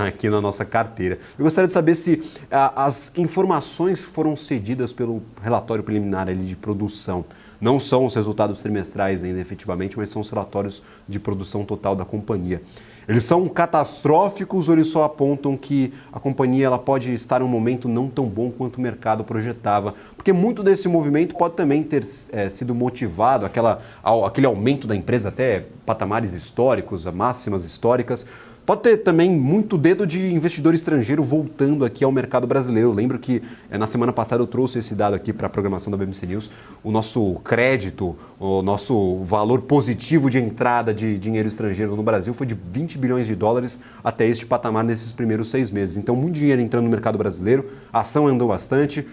aqui na nossa carteira. Eu gostaria de saber se as informações foram cedidas pelo relatório preliminar ali de produção. Não são os resultados trimestrais ainda efetivamente, mas são os relatórios de produção total da companhia. Eles são catastróficos ou eles só apontam que a companhia ela pode estar em um momento não tão bom quanto o mercado projetava? Porque muito desse movimento pode também ter sido motivado, aquele aumento da empresa até patamares históricos, máximas históricas. Pode ter também muito dedo de investidor estrangeiro voltando aqui ao mercado brasileiro. Eu lembro que na semana passada eu trouxe esse dado aqui para a programação da BMC News. O nosso crédito, o nosso valor positivo de entrada de dinheiro estrangeiro no Brasil foi de 20 bilhões de dólares até este patamar nesses primeiros 6 meses. Então, muito dinheiro entrando no mercado brasileiro, a ação andou bastante.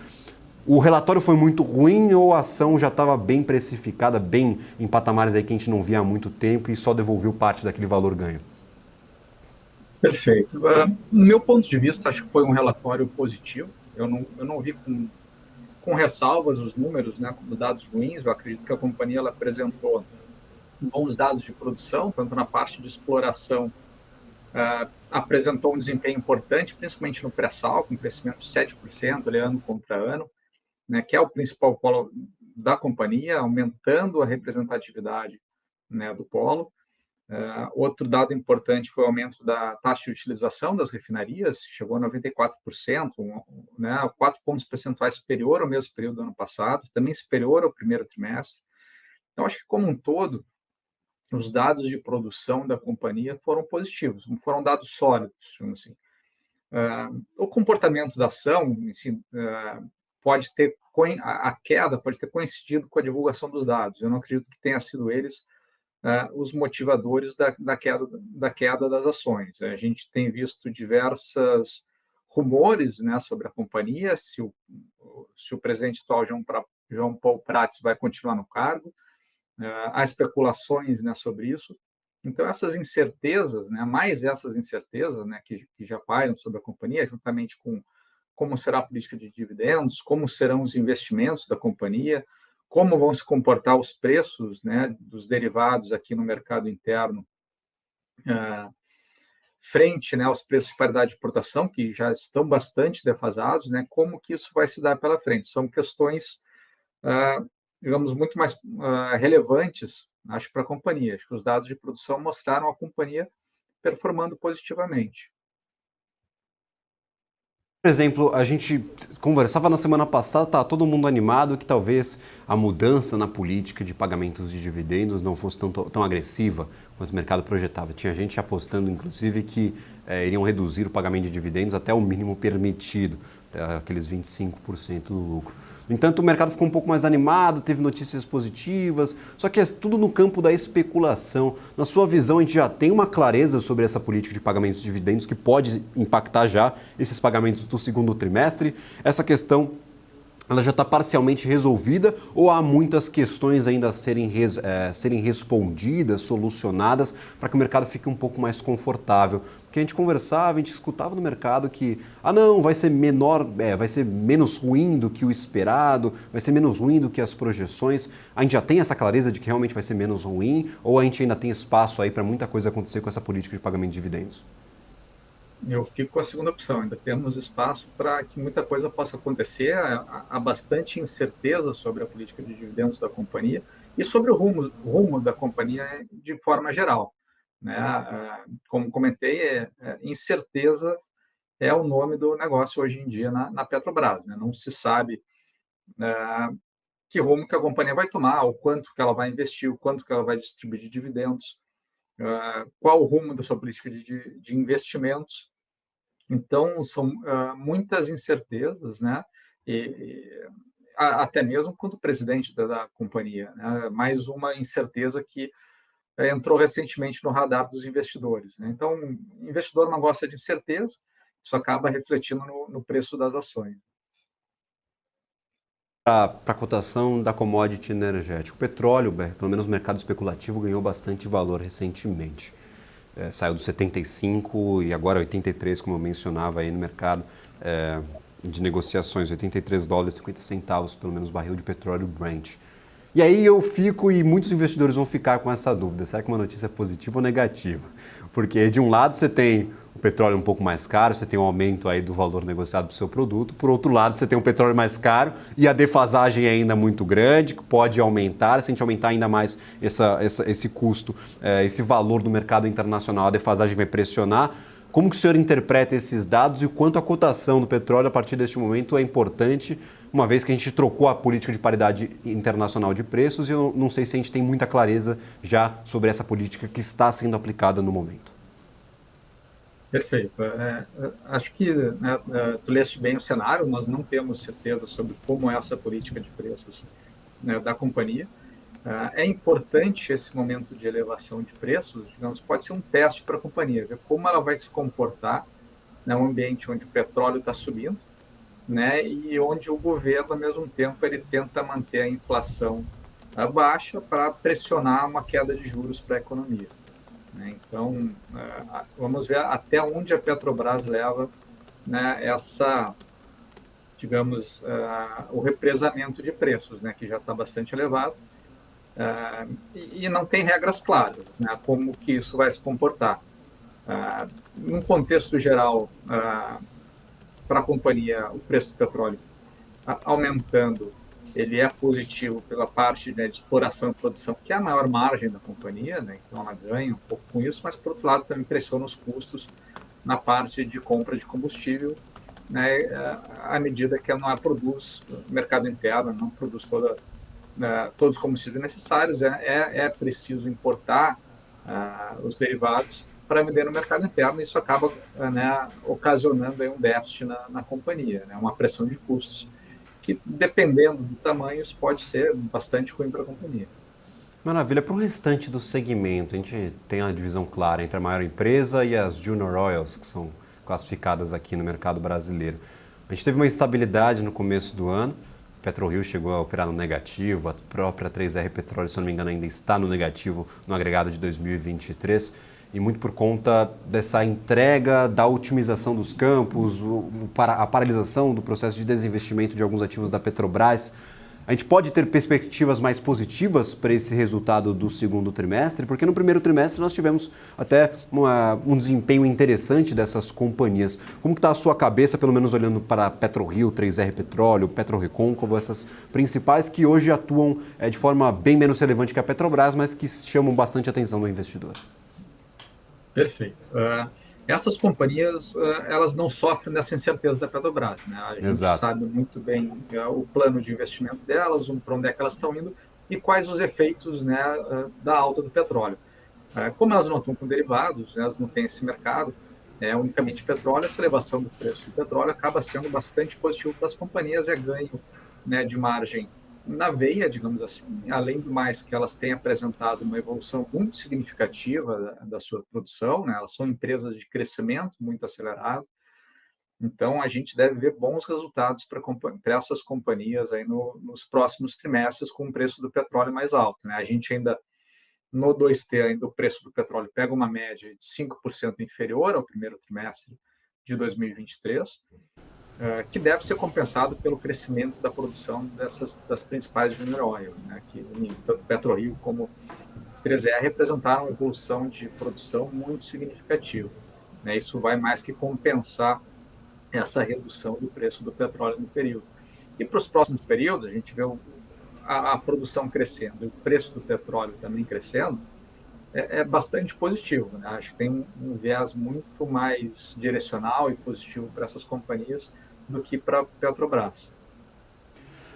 O relatório foi muito ruim ou a ação já estava bem precificada, bem em patamares aí que a gente não via há muito tempo e só devolveu parte daquele valor ganho? Perfeito. No meu ponto de vista, acho que foi um relatório positivo. Eu não vi com ressalvas os números, né, como dados ruins. Eu acredito que a companhia ela apresentou bons dados de produção, tanto na parte de exploração, apresentou um desempenho importante, principalmente no pré-sal, com crescimento de 7% ano contra ano, né, que é o principal polo da companhia, aumentando a representatividade, né, do polo. Outro dado importante foi o aumento da taxa de utilização das refinarias, chegou a 94%, né, 4 pontos percentuais superior ao mesmo período do ano passado, também superior ao primeiro trimestre. Então, acho que, como um todo, os dados de produção da companhia foram positivos, foram dados sólidos, digamos assim. O comportamento da ação, assim, pode ter, a queda pode ter coincidido com a divulgação dos dados. Eu não acredito que tenha sido eles os motivadores da queda das ações. A gente tem visto diversos rumores, né, sobre a companhia, se o presidente atual, João Paulo Prats, vai continuar no cargo. Há especulações, né, sobre isso. Então, essas incertezas, né, mais essas incertezas, né, que já pairam sobre a companhia, juntamente com como será a política de dividendos, como serão os investimentos da companhia, como vão se comportar os preços, né, dos derivados aqui no mercado interno, frente, né, aos preços de paridade de exportação, que já estão bastante defasados, né, como que isso vai se dar pela frente. São questões, digamos, muito mais relevantes, acho, para a companhia. Acho que os dados de produção mostraram a companhia performando positivamente. Por exemplo, a gente conversava na semana passada, tá todo mundo animado que talvez a mudança na política de pagamentos de dividendos não fosse tão agressiva quanto o mercado projetava. Tinha gente apostando, inclusive, que iriam reduzir o pagamento de dividendos até o mínimo permitido, aqueles 25% do lucro. No entanto, o mercado ficou um pouco mais animado, teve notícias positivas, só que é tudo no campo da especulação. Na sua visão, a gente já tem uma clareza sobre essa política de pagamentos de dividendos que pode impactar já esses pagamentos do segundo trimestre? Essa questão ela já está parcialmente resolvida ou há muitas questões ainda a serem respondidas, solucionadas, para que o mercado fique um pouco mais confortável? Porque a gente conversava, a gente escutava no mercado que, não, vai ser menor, vai ser menos ruim do que o esperado, vai ser menos ruim do que as projeções. A gente já tem essa clareza de que realmente vai ser menos ruim ou a gente ainda tem espaço aí para muita coisa acontecer com essa política de pagamento de dividendos? Eu fico com a segunda opção, ainda temos espaço para que muita coisa possa acontecer, há bastante incerteza sobre a política de dividendos da companhia e sobre o rumo da companhia de forma geral, né? Como comentei, incerteza é o nome do negócio hoje em dia na Petrobras, né? Não se sabe que rumo que a companhia vai tomar, o quanto que ela vai investir, o quanto que ela vai distribuir de dividendos, qual o rumo da sua política de investimentos. Então, são muitas incertezas, né? Até mesmo quanto presidente da companhia, né? Mais uma incerteza que entrou recentemente no radar dos investidores, né? Então, o investidor não gosta de incerteza, isso acaba refletindo no preço das ações. Para a cotação da commodity energética, o petróleo, pelo menos o mercado especulativo, ganhou bastante valor recentemente. Saiu dos 75 e agora 83, como eu mencionava aí no mercado de negociações, 83 dólares e 50 centavos, pelo menos barril de petróleo Brent. E aí eu fico, e muitos investidores vão ficar com essa dúvida, será que uma notícia é positiva ou negativa? Porque de um lado você tem o petróleo um pouco mais caro, você tem um aumento aí do valor negociado do seu produto, por outro lado você tem um petróleo mais caro e a defasagem é ainda muito grande, que pode aumentar, se a gente aumentar ainda mais esse custo, esse valor do mercado internacional, a defasagem vai pressionar. Como que o senhor interpreta esses dados e o quanto a cotação do petróleo a partir deste momento é importante, uma vez que a gente trocou a política de paridade internacional de preços e eu não sei se a gente tem muita clareza já sobre essa política que está sendo aplicada no momento. Perfeito. Acho que tu leste bem o cenário, nós não temos certeza sobre como é essa política de preços, né, da companhia. É importante esse momento de elevação de preços, digamos, pode ser um teste para a companhia, ver como ela vai se comportar num ambiente onde o petróleo está subindo, né, e onde o governo, ao mesmo tempo, ele tenta manter a inflação baixa para pressionar uma queda de juros para a economia. Né? Então, vamos ver até onde a Petrobras leva, né, digamos, o represamento de preços, né, que já está bastante elevado, e não tem regras claras, né, como que isso vai se comportar. Num contexto geral, para a companhia, o preço do petróleo aumentando, ele é positivo pela parte, né, de exploração e produção, que é a maior margem da companhia, né, então ela ganha um pouco com isso, mas, por outro lado, também pressiona os custos na parte de compra de combustível, né, à medida que ela não produz no mercado interno, não produz todos os combustíveis necessários, é preciso importar os derivados para vender no mercado interno, e isso acaba, né, ocasionando aí um déficit na companhia, né, uma pressão de custos, que, dependendo do tamanho, isso pode ser bastante ruim para a companhia. Maravilha. Para o restante do segmento, a gente tem uma divisão clara entre a maior empresa e as Junior Oils, que são classificadas aqui no mercado brasileiro. A gente teve uma instabilidade no começo do ano, a PetroRio chegou a operar no negativo, a própria 3R Petróleo, se não me engano, ainda está no negativo no agregado de 2023, e muito por conta dessa entrega, da otimização dos campos, a paralisação do processo de desinvestimento de alguns ativos da Petrobras. A gente pode ter perspectivas mais positivas para esse resultado do segundo trimestre, porque no primeiro trimestre nós tivemos até um desempenho interessante dessas companhias. Como que está a sua cabeça, pelo menos olhando para a PetroRio, 3R Petróleo, PetroRecôncavo, essas principais que hoje atuam de forma bem menos relevante que a Petrobras, mas que chamam bastante a atenção do investidor? Perfeito. Essas companhias, elas não sofrem dessa incerteza da Petrobras, né? A gente sabe muito bem o plano de investimento delas, para onde é que elas estão indo e quais os efeitos, né, da alta do petróleo. Como elas não estão com derivados, né, elas não têm esse mercado, unicamente petróleo, essa elevação do preço do petróleo acaba sendo bastante positivo para as companhias, ganho, né, de margem na veia, digamos assim, além do mais que elas têm apresentado uma evolução muito significativa da sua produção, né? Elas são empresas de crescimento muito acelerado, então a gente deve ver bons resultados para essas companhias aí nos próximos trimestres com o preço do petróleo mais alto, né? A gente ainda, no 2T, ainda o preço do petróleo pega uma média de 5% inferior ao primeiro trimestre de 2023, que deve ser compensado pelo crescimento da produção das principais Junior Oil, né, que tanto PetroRio como 3R representaram uma evolução de produção muito significativa. Né, isso vai mais que compensar essa redução do preço do petróleo no período. E para os próximos períodos, a gente vê a produção crescendo e o preço do petróleo também crescendo, é bastante positivo, né? Acho que tem um viés muito mais direcional e positivo para essas companhias do que para a Petrobras.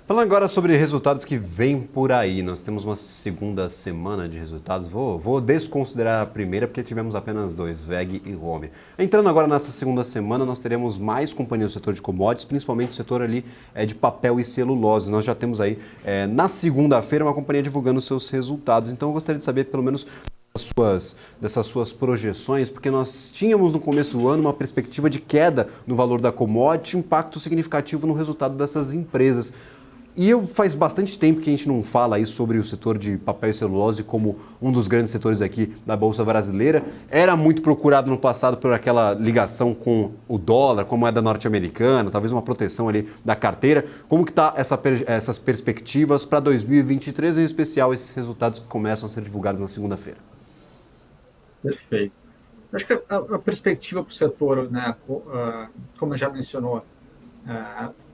Falando agora sobre resultados que vêm por aí, nós temos uma segunda semana de resultados, vou desconsiderar a primeira porque tivemos apenas dois, WEG e Rumo. Entrando agora nessa segunda semana, nós teremos mais companhias do setor de commodities, principalmente o setor ali de papel e celulose. Nós já temos aí, na segunda-feira, uma companhia divulgando seus resultados, então eu gostaria de saber pelo menos dessas suas projeções, porque nós tínhamos no começo do ano uma perspectiva de queda no valor da commodity, impacto significativo no resultado dessas empresas. Faz bastante tempo que a gente não fala aí sobre o setor de papel e celulose como um dos grandes setores aqui da Bolsa Brasileira. Era muito procurado no passado por aquela ligação com o dólar, com a moeda norte-americana, talvez uma proteção ali da carteira. Como que está essas perspectivas para 2023, em especial esses resultados que começam a ser divulgados na segunda-feira? Perfeito. Acho que a perspectiva para o setor, né, como já mencionou,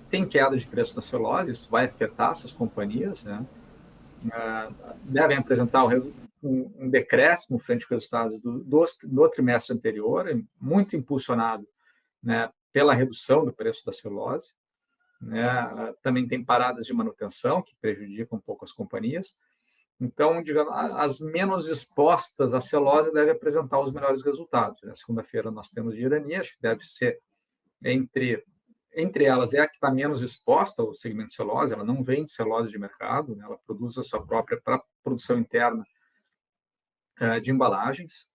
tem queda de preço da celulose, isso vai afetar essas companhias, né? Devem apresentar um decréscimo frente aos resultados do trimestre anterior, muito impulsionado, né, pela redução do preço da celulose, né? Também tem paradas de manutenção que prejudicam um pouco as companhias. Então, digamos, as menos expostas à celulose devem apresentar os melhores resultados. Na segunda-feira nós temos Irani, acho que deve ser entre elas é a que está menos exposta ao segmento de celulose. Ela não vende celulose de mercado, né? Ela produz a sua própria produção interna de embalagens.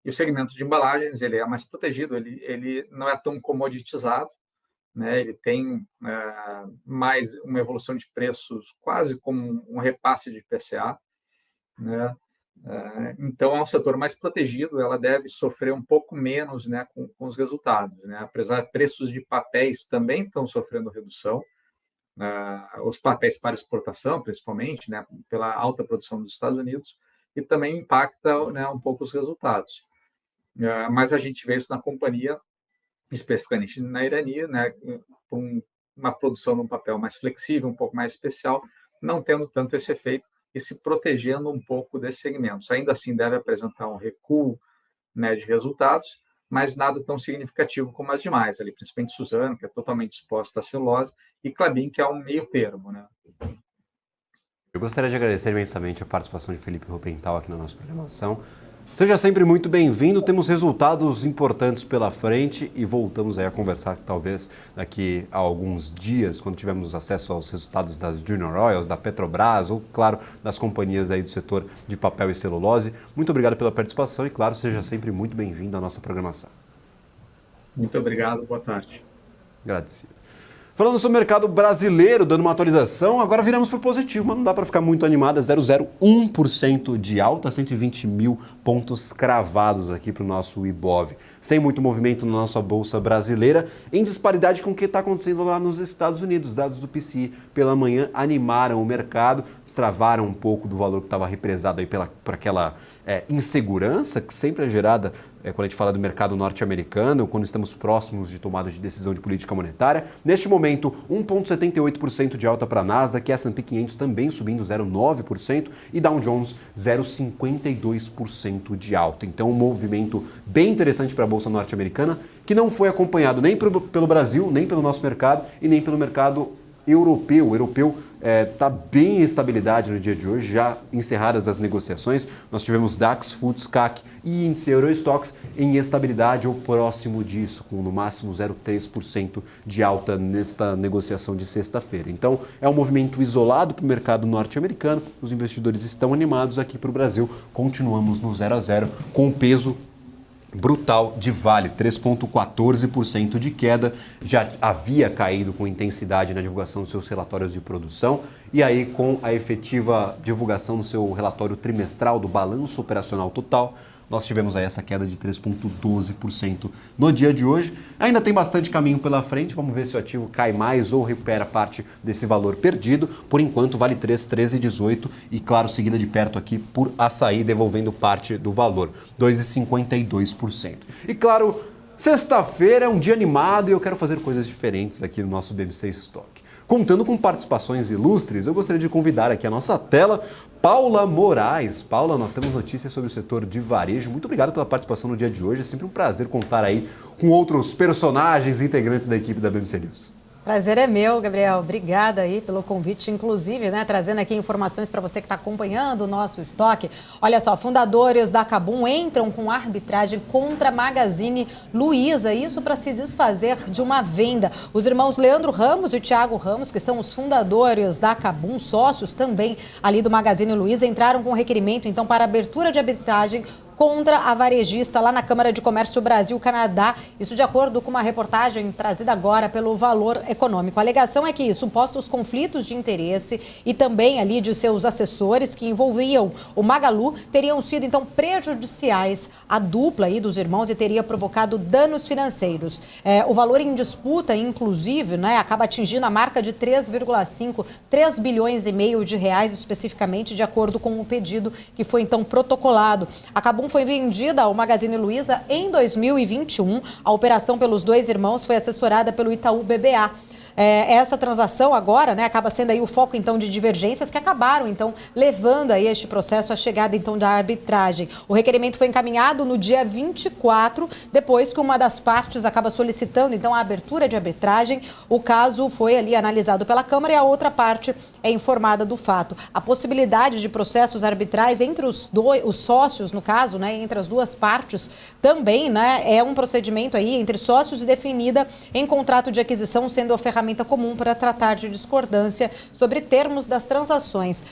E o segmento de embalagens ele é mais protegido, ele não é tão comoditizado, né? Ele tem mais uma evolução de preços quase como um repasse de IPCA, né? Então, é um setor mais protegido, ela deve sofrer um pouco menos, né, com os resultados, né? Apesar de preços de papéis também estão sofrendo redução, os papéis para exportação, principalmente, né, pela alta produção dos Estados Unidos, e também impacta, né, um pouco os resultados. Mas a gente vê isso na companhia, especificamente na Irani, né, com uma produção de um papel mais flexível, um pouco mais especial, não tendo tanto esse efeito, e se protegendo um pouco desses segmentos. Ainda assim, deve apresentar um recuo, né, de resultados, mas nada tão significativo como as demais, ali, principalmente Suzano, que é totalmente exposta à celulose, e Klabin, que é um meio termo, né? Eu gostaria de agradecer imensamente a participação de Felipe Rupental aqui na nossa programação. Seja sempre muito bem-vindo, temos resultados importantes pela frente e voltamos aí a conversar talvez daqui a alguns dias, quando tivermos acesso aos resultados das Junior Oils, da Petrobras ou, claro, das companhias aí do setor de papel e celulose. Muito obrigado pela participação e, claro, seja sempre muito bem-vindo à nossa programação. Muito obrigado, boa tarde. Agradecido. Falando sobre o mercado brasileiro, dando uma atualização, agora viramos para o positivo, mas não dá para ficar muito animado, 0,01% de alta, 120 mil pontos cravados aqui para o nosso Ibov. Sem muito movimento na nossa Bolsa Brasileira, em disparidade com o que está acontecendo lá nos Estados Unidos. Dados do PCI pela manhã animaram o mercado, destravaram um pouco do valor que estava represado aí por aquela insegurança que sempre é gerada quando a gente fala do mercado norte-americano, quando estamos próximos de tomada de decisão de política monetária. Neste momento, 1,78% de alta para a Nasdaq, S&P 500 também subindo 0,9% e Dow Jones 0,52% de alta. Então, um movimento bem interessante para a Bolsa norte-americana, que não foi acompanhado nem pelo Brasil, nem pelo nosso mercado e nem pelo mercado europeu. O europeu está bem em estabilidade no dia de hoje, já encerradas as negociações. Nós tivemos DAX, FTSE, CAC e índice Eurostoxx em estabilidade ou próximo disso, com no máximo 0,3% de alta nesta negociação de sexta-feira. Então, é um movimento isolado para o mercado norte-americano. Os investidores estão animados aqui para o Brasil. Continuamos no 0 a 0 com peso brutal de Vale, 3,14% de queda, já havia caído com intensidade na divulgação dos seus relatórios de produção e aí com a efetiva divulgação do seu relatório trimestral do balanço operacional total, nós tivemos aí essa queda de 3,12% no dia de hoje. Ainda tem bastante caminho pela frente, vamos ver se o ativo cai mais ou recupera parte desse valor perdido. Por enquanto, Vale 3, 13,18 e, claro, seguida de perto aqui por Açaí, devolvendo parte do valor, 2,52%. E, claro, sexta-feira é um dia animado e eu quero fazer coisas diferentes aqui no nosso BMC Stock. Contando com participações ilustres, eu gostaria de convidar aqui a nossa tela Paula Moraes. Paula, nós temos notícias sobre o setor de varejo. Muito obrigado pela participação no dia de hoje. É sempre um prazer contar aí com outros personagens integrantes da equipe da BMC News. Prazer é meu, Gabriel. Obrigada aí pelo convite, inclusive, né, trazendo aqui informações para você que está acompanhando o nosso estoque. Olha só, fundadores da KaBuM entram com arbitragem contra a Magazine Luiza, isso para se desfazer de uma venda. Os irmãos Leandro Ramos e Thiago Ramos, que são os fundadores da KaBuM, sócios também ali do Magazine Luiza, entraram com requerimento, então, para abertura de arbitragem contra a varejista lá na Câmara de Comércio Brasil-Canadá. Isso de acordo com uma reportagem trazida agora pelo Valor Econômico. A alegação é que supostos conflitos de interesse e também ali de seus assessores que envolviam o Magalu teriam sido então prejudiciais à dupla aí dos irmãos e teria provocado danos financeiros. O valor em disputa, inclusive, né, acaba atingindo a marca de 3 bilhões e meio de reais especificamente, de acordo com o pedido que foi então protocolado. A Kabum foi vendida ao Magazine Luiza em 2021. A operação pelos dois irmãos foi assessorada pelo Itaú BBA. Essa transação agora, né, acaba sendo aí o foco então de divergências que acabaram então levando aí este processo à chegada então da arbitragem. O requerimento foi encaminhado no dia 24, depois que uma das partes acaba solicitando então a abertura de arbitragem. O caso foi ali analisado pela Câmara e a outra parte é informada do fato. A possibilidade de processos arbitrais entre os sócios, no caso, né, entre as duas partes, também, né, é um procedimento aí entre sócios e definida em contrato de aquisição, sendo a ferramenta comum para tratar de discordância sobre termos das transações.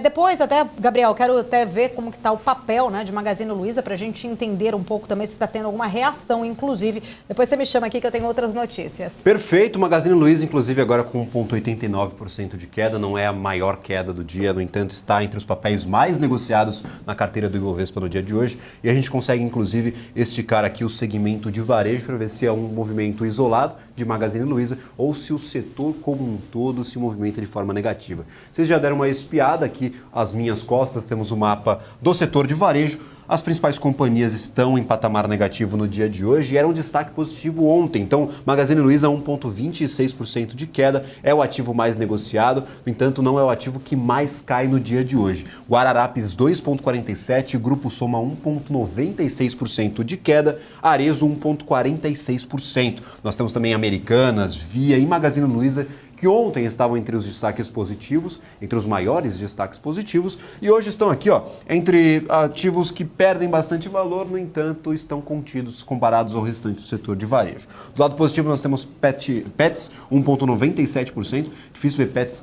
Depois, até, Gabriel, quero até ver como que está o papel, né, de Magazine Luiza para a gente entender um pouco também se está tendo alguma reação, inclusive. Depois você me chama aqui que eu tenho outras notícias. Perfeito, Magazine Luiza, inclusive agora com 1,89% de queda, não é a maior queda do dia, no entanto está entre os papéis mais negociados na carteira do Ibovespa no dia de hoje e a gente consegue inclusive esticar aqui o segmento de varejo para ver se é um movimento isolado de Magazine Luiza ou se o setor como um todo se movimenta de forma negativa. Vocês já deram uma espiada aqui às minhas costas, temos o mapa do setor de varejo. As principais companhias estão em patamar negativo no dia de hoje e era um destaque positivo ontem. Então, Magazine Luiza 1,26% de queda, é o ativo mais negociado, no entanto, não é o ativo que mais cai no dia de hoje. Guararapes 2,47%, Grupo Soma 1,96% de queda, Arezzo 1,46%. Nós temos também Americanas, Via e Magazine Luiza, que ontem estavam entre os destaques positivos, entre os maiores destaques positivos, e hoje estão aqui, ó, entre ativos que perdem bastante valor, no entanto, estão contidos comparados ao restante do setor de varejo. Do lado positivo, nós temos Pets, 1,97%. Difícil ver Pets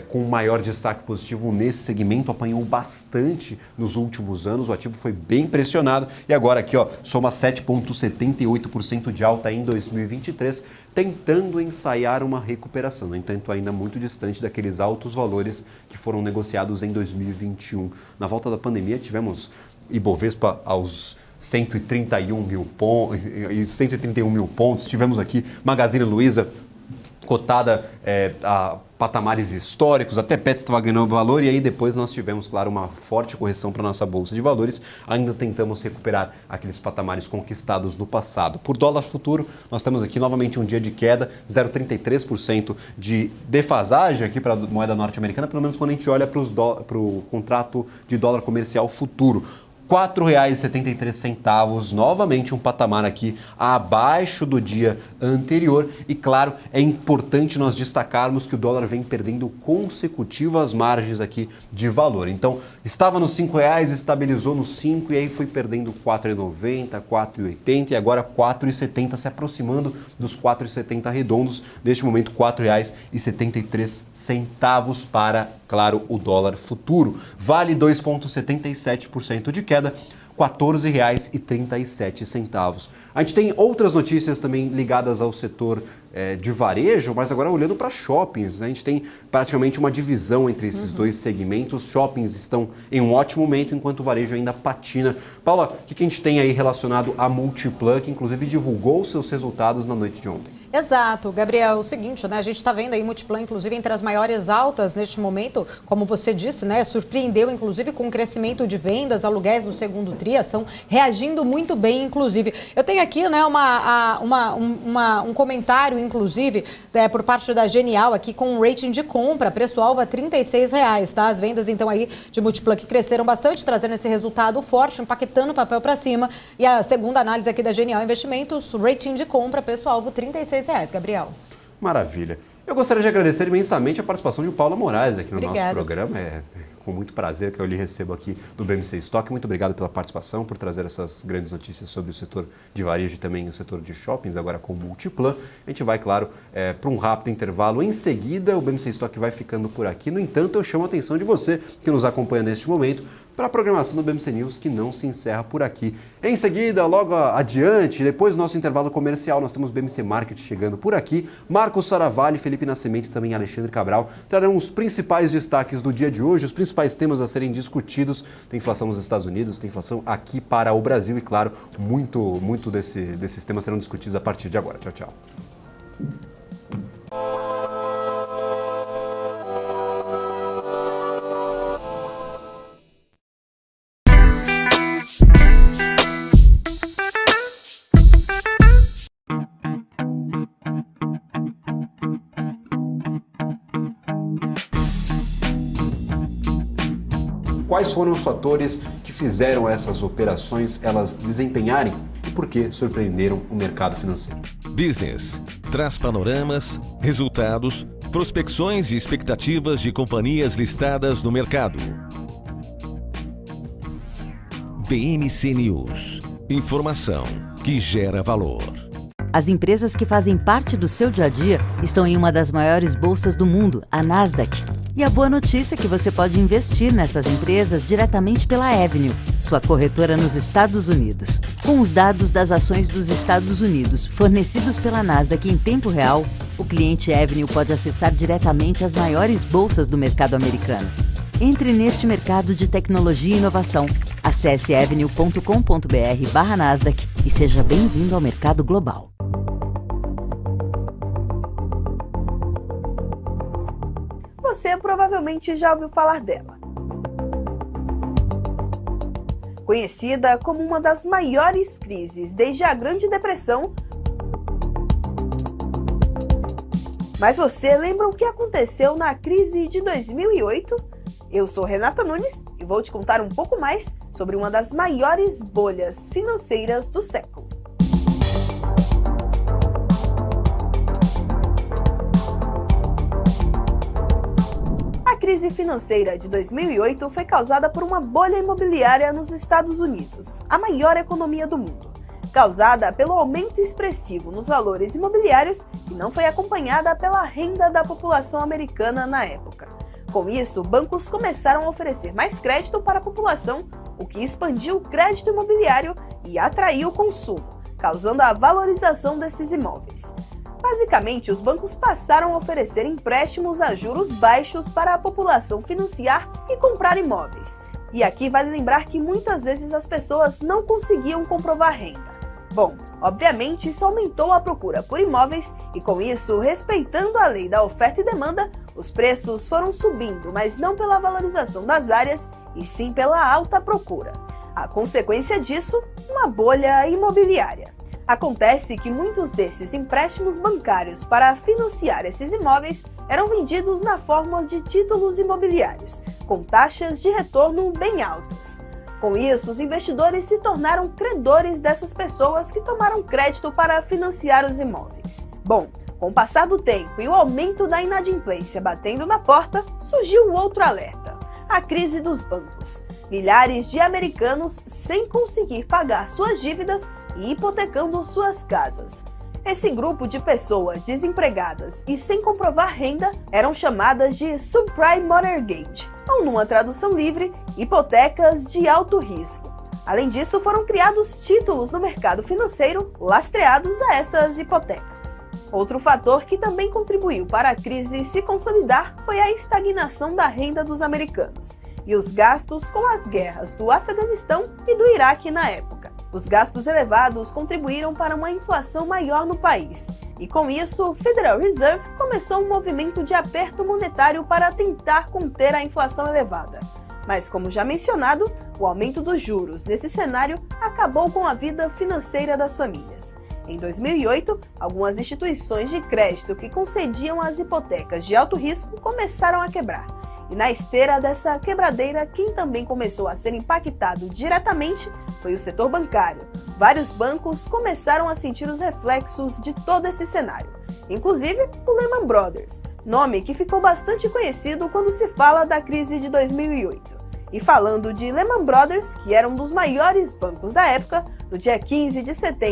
com maior destaque positivo nesse segmento, apanhou bastante nos últimos anos, o ativo foi bem pressionado e agora aqui, ó, soma 7,78% de alta em 2023, tentando ensaiar uma recuperação, no entanto ainda muito distante daqueles altos valores que foram negociados em 2021. Na volta da pandemia tivemos Ibovespa aos 131 mil pontos, tivemos aqui Magazine Luiza cotada a patamares históricos, até Pets estava ganhando valor e aí depois nós tivemos, claro, uma forte correção para a nossa Bolsa de Valores, ainda tentamos recuperar aqueles patamares conquistados no passado. Por dólar futuro, nós temos aqui novamente um dia de queda, 0,33% de defasagem aqui para a moeda norte-americana, pelo menos quando a gente olha para o contrato de dólar comercial futuro. R$ 4,73, novamente um patamar aqui abaixo do dia anterior. E claro, é importante nós destacarmos que o dólar vem perdendo consecutivas margens aqui de valor. Então, estava nos R$ 5,00, estabilizou nos 5 e aí foi perdendo R$ 4,90, R$ 4,80 e agora R$ 4,70, se aproximando dos R$ 4,70 redondos. Neste momento, R$ 4,73 para, claro, o dólar futuro. Vale 2,77% de queda, R$ 14,37. A gente tem outras notícias também ligadas ao setor de varejo, mas agora olhando para shoppings, né? A gente tem praticamente uma divisão entre esses dois segmentos. Shoppings estão em um ótimo momento, enquanto o varejo ainda patina. Paula, o que a gente tem aí relacionado à Multiplan, que inclusive divulgou seus resultados na noite de ontem? Exato, Gabriel, é o seguinte, né? A gente está vendo aí Multiplan, inclusive, entre as maiores altas neste momento, como você disse, né? Surpreendeu, inclusive, com o crescimento de vendas, aluguéis no segundo tri, estão reagindo muito bem, inclusive. Eu tenho aqui, né, um comentário, inclusive, por parte da Genial, aqui com um rating de compra, preço-alvo a R$ 36,00, tá? As vendas, então, aí de Multiplan que cresceram bastante, trazendo esse resultado forte, impactando o papel para cima. E a segunda análise aqui da Genial Investimentos, rating de compra, preço-alvo R$ 36,00, Gabriel. Maravilha. Eu gostaria de agradecer imensamente a participação de Paula Moraes aqui no nosso programa. com muito prazer que eu lhe recebo aqui no BMC Stock. Muito obrigado pela participação, por trazer essas grandes notícias sobre o setor de varejo e também o setor de shoppings, agora com o Multiplan. A gente vai, claro, para um rápido intervalo. Em seguida, o BMC Stock vai ficando por aqui. No entanto, eu chamo a atenção de você que nos acompanha neste momento para a programação do BMC News, que não se encerra por aqui. Em seguida, logo adiante, depois do nosso intervalo comercial, nós temos BMC Market chegando por aqui. Marcos Saravalli, Felipe Nascimento e também Alexandre Cabral trarão os principais destaques do dia de hoje, os principais temas a serem discutidos. Tem inflação nos Estados Unidos, tem inflação aqui para o Brasil e, claro, muito desses temas serão discutidos a partir de agora. Tchau, tchau. Quais foram os fatores que fizeram essas operações elas desempenharem e por que surpreenderam o mercado financeiro? Business traz panoramas, resultados, prospecções e expectativas de companhias listadas no mercado. BMC News. Informação que gera valor. As empresas que fazem parte do seu dia a dia estão em uma das maiores bolsas do mundo, a Nasdaq. E a boa notícia é que você pode investir nessas empresas diretamente pela Avenue, sua corretora nos Estados Unidos. Com os dados das ações dos Estados Unidos fornecidos pela Nasdaq em tempo real, o cliente Avenue pode acessar diretamente as maiores bolsas do mercado americano. Entre neste mercado de tecnologia e inovação. Acesse avenue.com.br/Nasdaq e seja bem-vindo ao mercado global. Você provavelmente já ouviu falar dela. Conhecida como uma das maiores crises desde a Grande Depressão. Mas você lembra o que aconteceu na crise de 2008? Eu sou Renata Nunes e vou te contar um pouco mais sobre uma das maiores bolhas financeiras do século. A crise financeira de 2008 foi causada por uma bolha imobiliária nos Estados Unidos, a maior economia do mundo, causada pelo aumento expressivo nos valores imobiliários e não foi acompanhada pela renda da população americana na época. Com isso, bancos começaram a oferecer mais crédito para a população, o que expandiu o crédito imobiliário e atraiu o consumo, causando a valorização desses imóveis. Basicamente, os bancos passaram a oferecer empréstimos a juros baixos para a população financiar e comprar imóveis. E aqui vale lembrar que muitas vezes as pessoas não conseguiam comprovar renda. Bom, obviamente isso aumentou a procura por imóveis e com isso, respeitando a lei da oferta e demanda, os preços foram subindo, mas não pela valorização das áreas, e sim pela alta procura. A consequência disso, uma bolha imobiliária. Acontece que muitos desses empréstimos bancários para financiar esses imóveis eram vendidos na forma de títulos imobiliários, com taxas de retorno bem altas. Com isso, os investidores se tornaram credores dessas pessoas que tomaram crédito para financiar os imóveis. Bom, com o passar do tempo e o aumento da inadimplência batendo na porta, surgiu outro alerta: a crise dos bancos. Milhares de americanos sem conseguir pagar suas dívidas e hipotecando suas casas. Esse grupo de pessoas desempregadas e sem comprovar renda eram chamadas de subprime mortgage, ou numa tradução livre, hipotecas de alto risco. Além disso, foram criados títulos no mercado financeiro lastreados a essas hipotecas. Outro fator que também contribuiu para a crise se consolidar foi a estagnação da renda dos americanos e os gastos com as guerras do Afeganistão e do Iraque na época. Os gastos elevados contribuíram para uma inflação maior no país, e com isso o Federal Reserve começou um movimento de aperto monetário para tentar conter a inflação elevada. Mas, como já mencionado, o aumento dos juros nesse cenário acabou com a vida financeira das famílias. Em 2008, algumas instituições de crédito que concediam as hipotecas de alto risco começaram a quebrar. E na esteira dessa quebradeira, quem também começou a ser impactado diretamente foi o setor bancário. Vários bancos começaram a sentir os reflexos de todo esse cenário, inclusive o Lehman Brothers. nome que ficou bastante conhecido quando se fala da crise de 2008. E falando de Lehman Brothers, que era um dos maiores bancos da época, no dia 15 de setembro